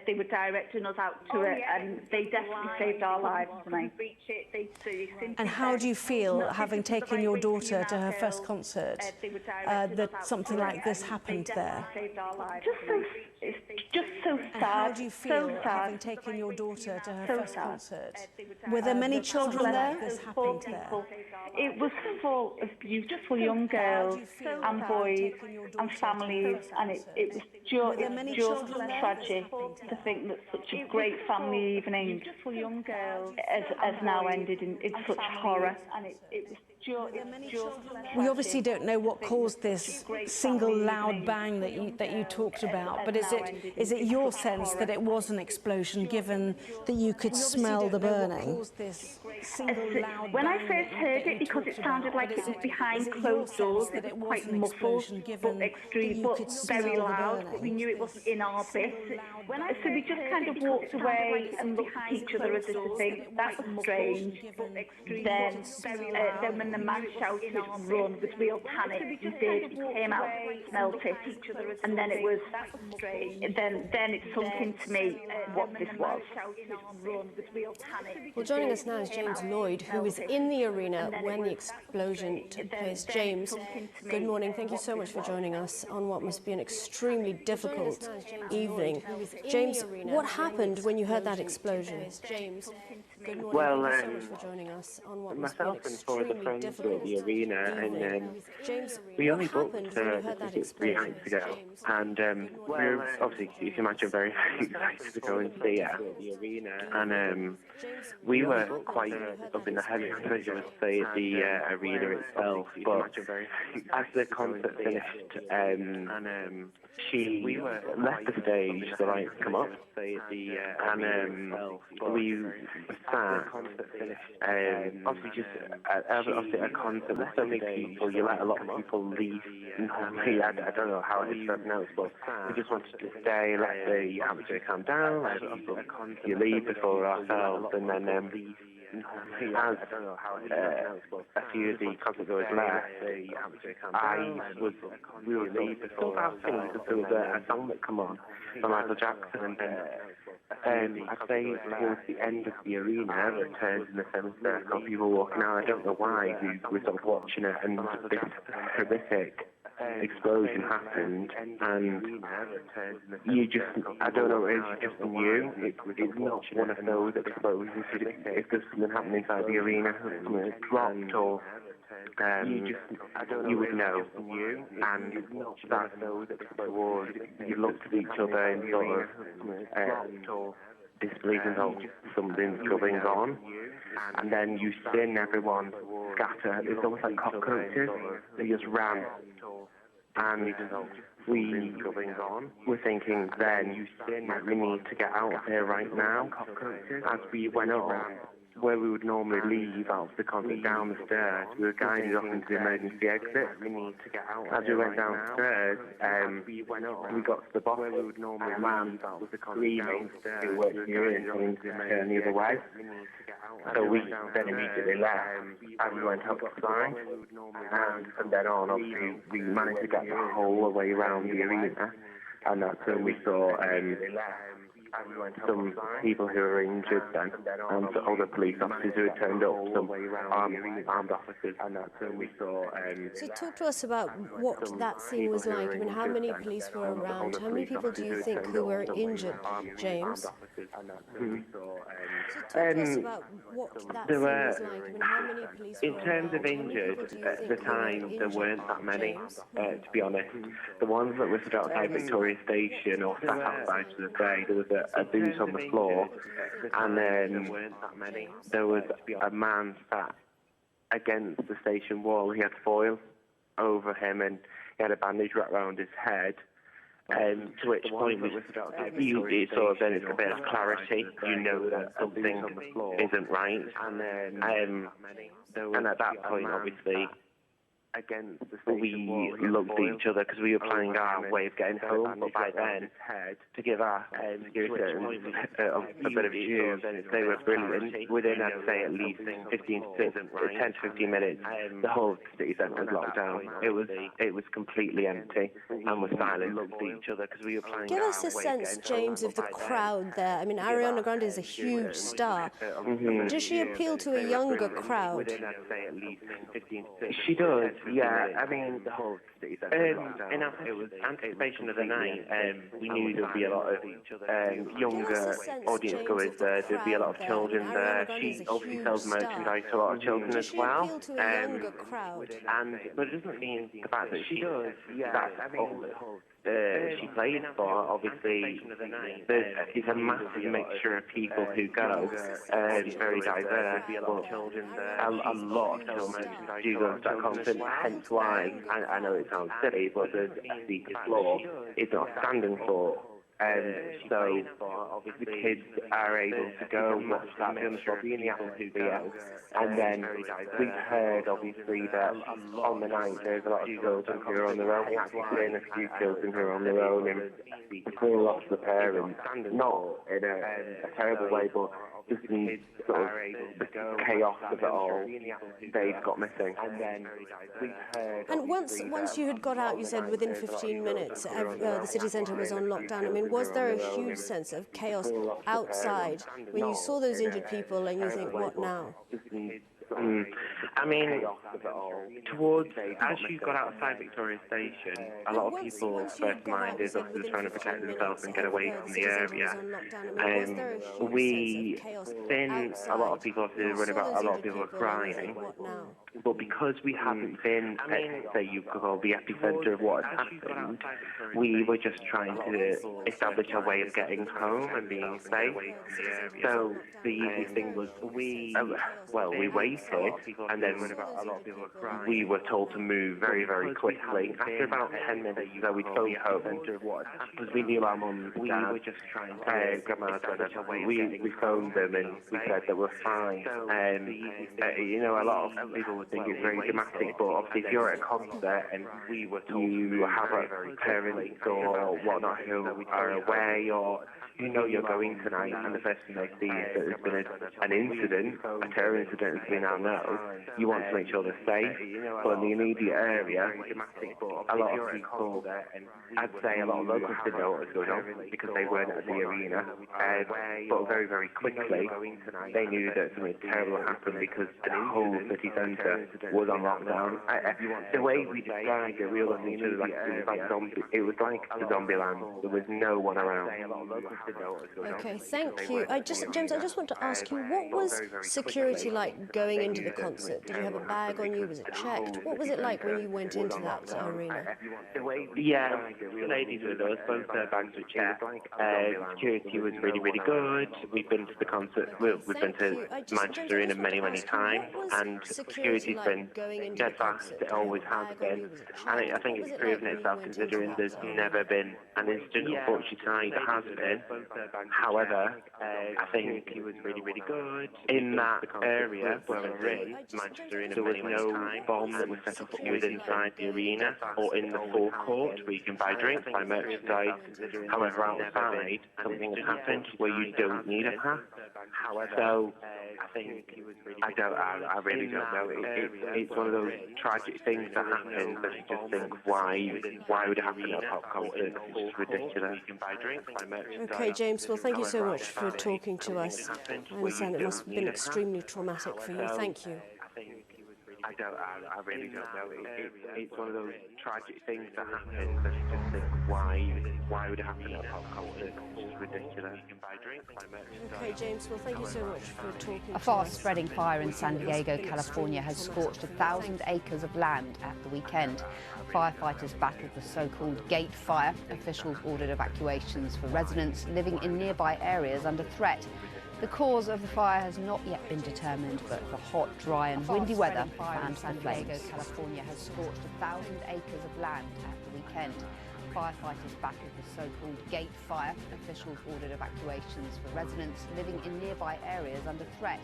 They were directing us out to it, and they definitely saved our lives tonight. And how do you feel, having taken your daughter to her first concert, that something like this happened there? Just so sad. And how do you feel, having taken your daughter to her first concert? Were there many children there? This happened there. It was full of beautiful young girls and boys and families, and it was just tragic to think that such a great family evening has now ended in such horror. We obviously don't know what caused this single loud bang that you talked about, but is it your sense that it was an explosion, given that you could smell the burning? When I first heard it, because it sounded like it was behind closed doors, it was quite muffled, but extreme, but very loud, but we knew it wasn't in our bit. So we just kind of walked away and looked at each other as if to think, that was strange. Then when the man shouted, run, with real panic, we did, we came out, smelt it, and then it was, then it sunk into me what this was. Well, joining us now is James Lloyd, who was in the arena when the explosion took place. James, good morning. Thank you so much for joining us on what must be an extremely difficult evening. James, what happened when you heard that explosion? James, good morning. Well, thank you so much for joining us on what must be an myself and four of the friends were at the arena, and we only booked tickets 3 nights ago, and we were obviously, you can imagine, very excited to go and see it at the arena, and we were quite up in the head, especially with the arena itself, but as the concert finished, she left the stage, the lights come up, and we sat, obviously just obviously at a concert, there's so many people, you let a lot of people leave. Normally, I don't know how it is now, but we just wanted to stay, let the atmosphere calm down, let people, you leave before ourselves, and then as a few of the concert goers left, we were still asking because there was a song that come on by Michael Jackson, and I'd say towards the end of the arena, it turns in the semicircle, people walking out, I don't know why, we were sort of watching it, and this horrific explosion happened, and you just, I don't know, it's just new. It's not one of those explosions. If there's something happening inside the arena, something has dropped, or you would know, and that's towards, you looked at each other and sort of disbelieving, oh, something's going on, and then you seen everyone scatter. It's almost like cockroaches. They just ran, and we were thinking then, we need to get out of here right now. As we went on, where we would normally leave out of the concert down the stairs, we were guided off into the emergency exit. As we went downstairs, we got to the bottom, a man was screaming, who worked near us, and turn the other way. So we then immediately left, and we went up to the side, and from then on, obviously, we managed to get the whole way around the arena, and that's when we saw some people who were injured then, and other police officers who had turned up, some armed officers, and that's when we saw... So talk to us about what that scene was like. I mean, how many police were around? How many people do you think who were injured, James? So talk to us about what that scene was like. I mean, how many police were around? In terms of injured, at the time, there weren't that many, to be honest. The ones that were stood outside Victoria Station or sat outside to the bay, there was a booth on the floor, and then there was a man sat against the station wall. He had foil over him, and he had a bandage wrapped around his head. To which point it's sort of then it's a bit of clarity. You know that something isn't right, and at that point, obviously, we looked at each other because we were planning our way of getting home. But by then, to give our security a bit of due, they were brilliant. Within, I'd say, at least 10 to 15 minutes, the whole city centre was locked down. It was completely empty, and we're silent. Looked at each other because we were planning. Give us a sense, James, of the crowd there. I mean, Ariana Grande is a huge star. Does she appeal to a younger crowd? She does. Yeah, I mean, the whole city in anticipation of the night, we knew there'd be a lot of younger audience goers there. There'd be a lot of children there. She obviously sells merchandise to a lot of children as well. To a younger crowd. But it doesn't mean the fact that she does. That's all she plays for. Obviously, it's a massive mixture of people who go. Very diverse. A lot of children do go to that concert. Hence why, I know it sounds silly, but the speaker floor is not standing for. So the kids are able to go watch that film in the atmosphere, and then we've heard obviously that on the night there's a lot of children who are on their own. We actually seen a few children who are on their own and they lost the parents, not in a terrible way, but just in sort of the chaos of it all, they've got missing. And once you had got out, you said within 15 minutes, the city centre was on lockdown. I mean, was there a huge sense of chaos outside when you saw those injured people and you think, what now? I mean, as you got outside Victoria Station, a lot of people first mind is obviously trying to protect themselves and get away from the area. We seen a lot of people run about, a lot of people were crying. But because we hadn't been at, say, you could call the epicentre of what had happened, we were just trying to establish a way of getting home and being safe. So the easy thing was we waited, and then we were told to move very, very quickly. After about 10 minutes, we'd phone home because we knew our mum and dad, grandma, we phoned them and we said that we're fine. You know, a lot of people would think it's very dramatic, but obviously if you're at a concert and you have a parents or whatnot who are away or you know you're going tonight and the first thing they see is that there's been an incident, a terror incident has been out now, you want to make sure they're safe. But in the immediate area, a lot of people, I'd say a lot of locals didn't know what was going on because they weren't at the arena. But very, very quickly, they knew that something terrible had happened because the whole city centre was on lockdown. The way we described it, we were looking at each other like it was like the zombie land. There was no one around. Okay, thank you. James, I just want to ask you, what was security like going into the concert? Did you have a bag on you? Was it checked? What was it like when you went into that arena? Yeah, the ladies with us, both their bags were checked. Security was really, really good. We've been to the concert, we've been to Manchester Arena many, many times, and security's been dead fast. It always has been. And I think it's proven itself considering there's never been an incident, unfortunately, tonight. There has been. However, I think he was really, really good. In that area where we're in, Manchester Arena, there was no bomb that was set up inside the arena or in the forecourt where you can buy drinks, buy merchandise. However, outside, something has happened where you don't need a pass. So I really don't know. It's one of those tragic things that happen that you just think, why would it happen at a pop concert? It's just ridiculous. Okay, James, well, thank you so much for talking to us. I understand it must have been extremely traumatic for you. Thank you. I really don't know. It's one of those tragic things that happen that you just think, why would it happen at a pop concert? It's just ridiculous. Okay, James, well, thank you so much for talking to us. A fast-spreading fire in San Diego, California has scorched 1,000 acres of land at the weekend. Firefighters battled the so-called Gate Fire. Officials ordered evacuations for residents living in nearby areas under threat. The cause of the fire has not yet been determined, but the hot, dry and windy weather fanned the flames. California has scorched 1,000 acres of land at the weekend. Firefighters battled the so-called Gate Fire. Officials ordered evacuations for residents living in nearby areas under threat.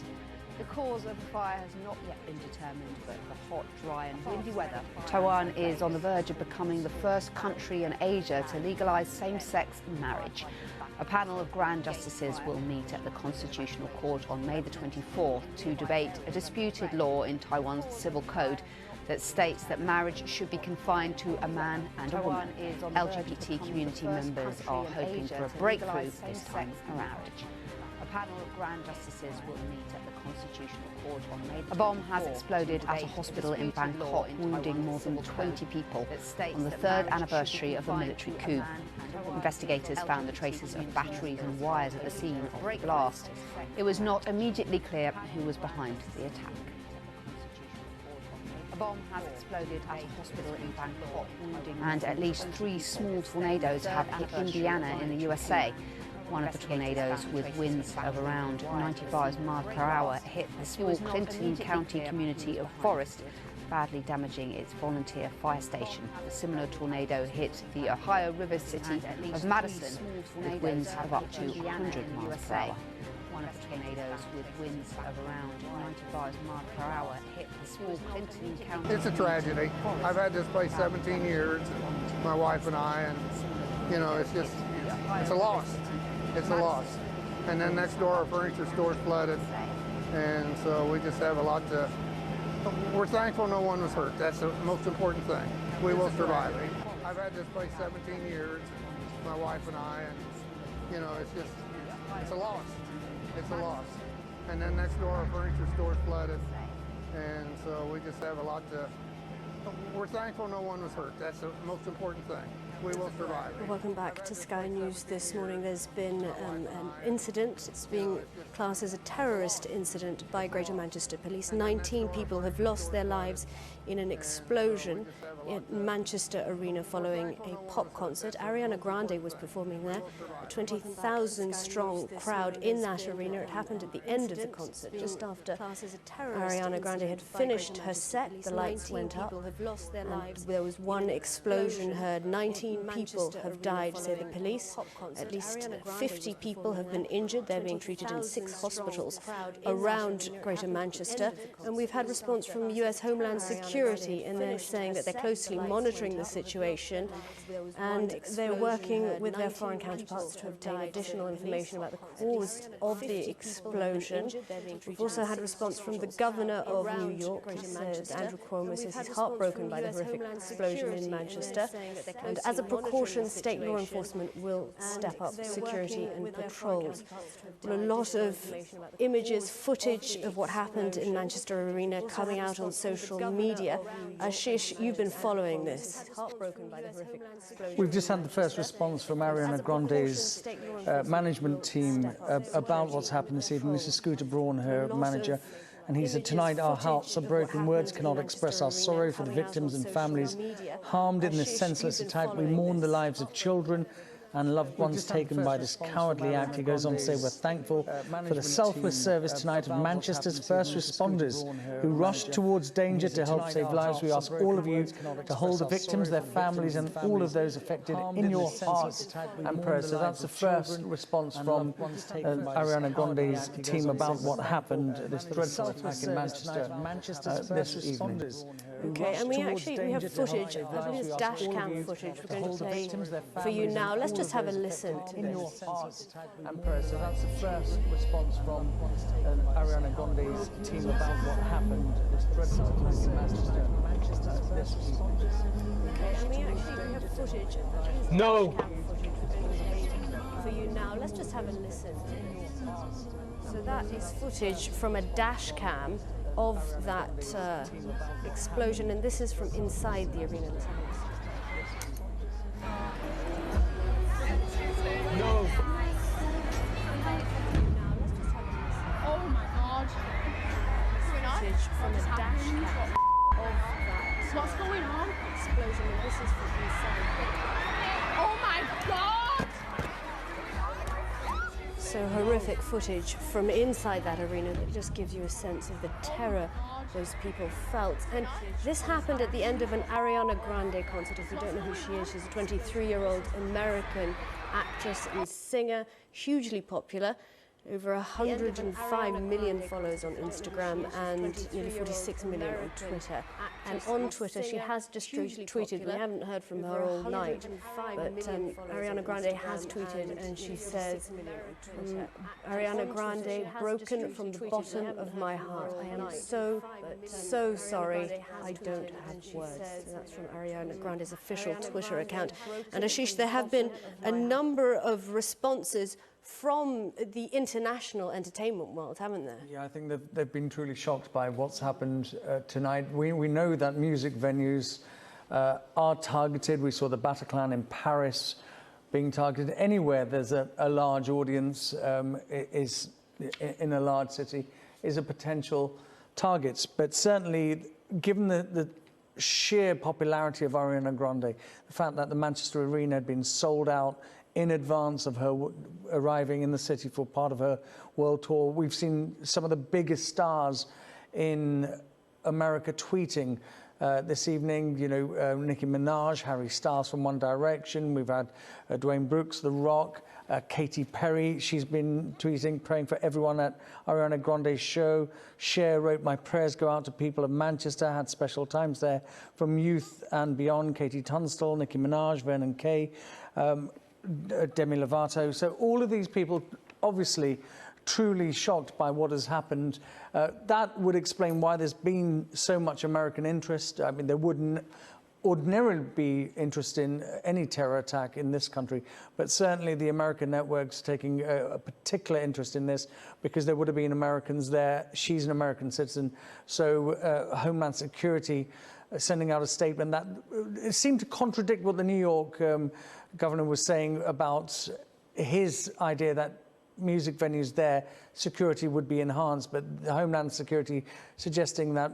The cause of the fire has not yet been determined, but the hot, dry and windy weather. Taiwan is on the verge of becoming the first country in Asia to legalise same-sex marriage. A panel of Grand Justices will meet at the Constitutional Court on May the 24th to debate a disputed law in Taiwan's civil code that states that marriage should be confined to a man and a woman. LGBT community members are hoping for a breakthrough this time around. A panel of Grand Justices will meet at the Constitutional Court on May. A bomb has exploded at a hospital in Bangkok, wounding more than 20 people on the third anniversary of the military coup. Investigators found the traces of batteries and wires at the scene of the blast. It was not immediately clear who was behind the attack. A bomb has exploded at a hospital in Bangkok, wounding, and at least 3 small tornadoes have hit Indiana in the USA. One of the tornadoes, with winds of around 95 miles per hour, hit the small Clinton County community of Forest, badly damaging its volunteer fire station. A similar tornado hit the Ohio River city of Madison, with winds of up to 100 miles per hour. One of the tornadoes, with winds of around 95 miles per hour, hit the small Clinton County. It's a tragedy. I've had this place 17 years, my wife and I, and it's a loss. It's a loss. And then next door, our furniture store's flooded. And so we just have a lot to... We're thankful no one was hurt. That's the most important thing. We will survive. I've had this place 17 years, my wife and I, and it's a loss. It's a loss. And then next door, our furniture store's flooded. And so we just have a lot to... We're thankful no one was hurt. That's the most important thing. We will survive. Welcome back to Sky News this morning. There's been an incident. It's being classed as a terrorist incident by Greater Manchester Police. 19 people have lost their lives in an explosion at Manchester Arena following a pop concert. Ariana Grande was performing there. A 20,000 strong crowd in that arena. It happened at the end of the concert, just after Ariana Grande had finished her set. The lights went up and there was one explosion heard. 19 people have died, say the police. At least 50 people have been injured. They're being treated in 6 hospitals around Greater Manchester. And we've had response from US Homeland Security, and they're saying that they're closely monitoring the situation and they're working with their foreign counterparts to obtain additional information about the cause of the explosion. We've also had a response from the governor of New York. He says Andrew Cuomo says he's heartbroken by the horrific explosion in Manchester. And as a precaution, state law enforcement will step up security and patrols. A lot of images, footage of what happened in Manchester Arena coming out on social media. Ashish, you've been following this. We've just had the first response from Ariana Grande's management team about what's happened this evening. This is Scooter Braun, her manager. And he said, tonight our hearts are broken. Words cannot express our sorrow for the victims and families harmed in this senseless attack. We mourn the lives of children and loved ones taken by this cowardly act. He goes on to say, we're thankful for the selfless service tonight of Manchester's first responders who rushed towards danger to help save lives. We ask all of you to hold the victims, their families and all of those affected in your hearts and prayers. So that's the first response from Ariana Grande's team about what happened, this dreadful attack in Manchester this evening. Okay, and we have footage, I believe it's dash cam footage we're going to play for you now. Let's just have a listen to in your this. hearts and prayers. So that's the first response from Ariana Grande's team about what happened, this dreadful attack in Manchester this week. Okay, and we have footage, No! dash cam footage we're going to play for you now. Let's just have a listen. So that is footage from a dash cam of that explosion, and this is from inside the arena. No! Oh my God! Footage from a dash cam of that What's going on? explosion, and this is from inside. Oh my God! So horrific footage from inside that arena that just gives you a sense of the terror those people felt. And this happened at the end of an Ariana Grande concert. If you don't know who she is, she's a 23-year-old American actress and singer, hugely popular. Over 105 million followers on Instagram and nearly 46 million on Twitter. And on Twitter, she has just tweeted, we haven't heard from her all night, but Ariana Grande has tweeted and she says, Ariana Grande, broken from the bottom of my heart. I am so sorry, I don't have words. So that's from Ariana Grande's official Twitter account. And Ashish, there have been a number of responses from the international entertainment world, haven't there? Yeah, I think they've been truly shocked by what's happened tonight. We know that music venues are targeted. We saw the Bataclan in Paris being targeted. Anywhere there's a large audience is in a large city is a potential target. But certainly, given the sheer popularity of Ariana Grande, the fact that the Manchester Arena had been sold out in advance of her arriving in the city for part of her world tour. We've seen some of the biggest stars in America tweeting this evening. You know, Nicki Minaj, Harry Styles from One Direction. We've had Dwayne Brooks, The Rock, Katy Perry. She's been tweeting, praying for everyone at Ariana Grande's show. Cher wrote, "My prayers go out to people of Manchester." Had special times there from youth and beyond. Katie Tunstall, Nicki Minaj, Vernon Kay. Demi Lovato. So all of these people obviously truly shocked by what has happened. That would explain why there's been so much American interest. I mean, there wouldn't ordinarily be interest in any terror attack in this country, but certainly the American network's taking a particular interest in this because there would have been Americans there. She's an American citizen. So Homeland Security sending out a statement that it seemed to contradict what the New York governor was saying about his idea that music venues there, security would be enhanced, but the Homeland Security suggesting that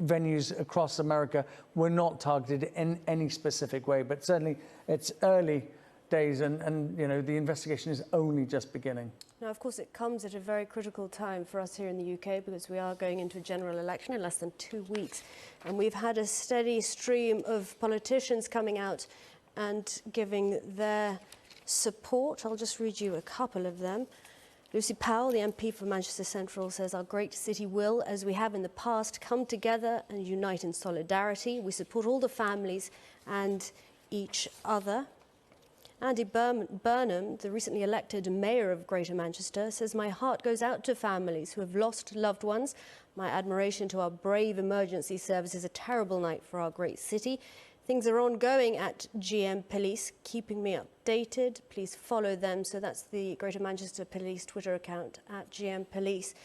venues across America were not targeted in any specific way. But certainly it's early days and you know, the investigation is only just beginning. Now, of course, it comes at a very critical time for us here in the UK because we are going into a general election in less than 2 weeks. And we've had a steady stream of politicians coming out and giving their support. I'll just read you a couple of them. Lucy Powell, the MP for Manchester Central, says, "Our great city will, as we have in the past, come together and unite in solidarity. We support all the families and each other." Andy Burnham, the recently elected mayor of Greater Manchester, says, "My heart goes out to families who have lost loved ones. My admiration to our brave emergency services. A terrible night for our great city. Things are ongoing at GM Police, keeping me updated. Please follow them." So that's the Greater Manchester Police Twitter account at GM Police.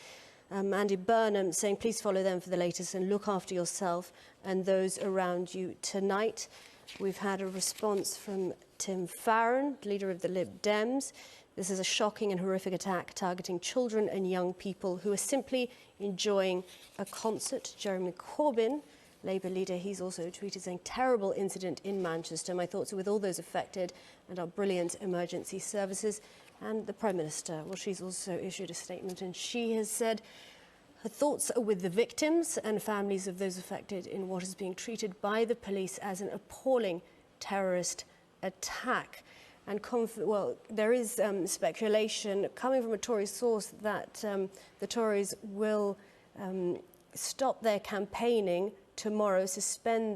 Andy Burnham saying, "Please follow them for the latest and look after yourself and those around you tonight." We've had a response from Tim Farron, leader of the Lib Dems. This is a shocking and horrific attack targeting children and young people who are simply enjoying a concert. Jeremy Corbyn, Labour leader, he's also tweeted saying, "Terrible incident in Manchester. My thoughts are with all those affected and our brilliant emergency services." And the Prime Minister, well, she's also issued a statement and she has said her thoughts are with the victims and families of those affected in what is being treated by the police as an appalling terrorist attack. And well, there is speculation coming from a Tory source that the Tories will stop their campaigning tomorrow suspend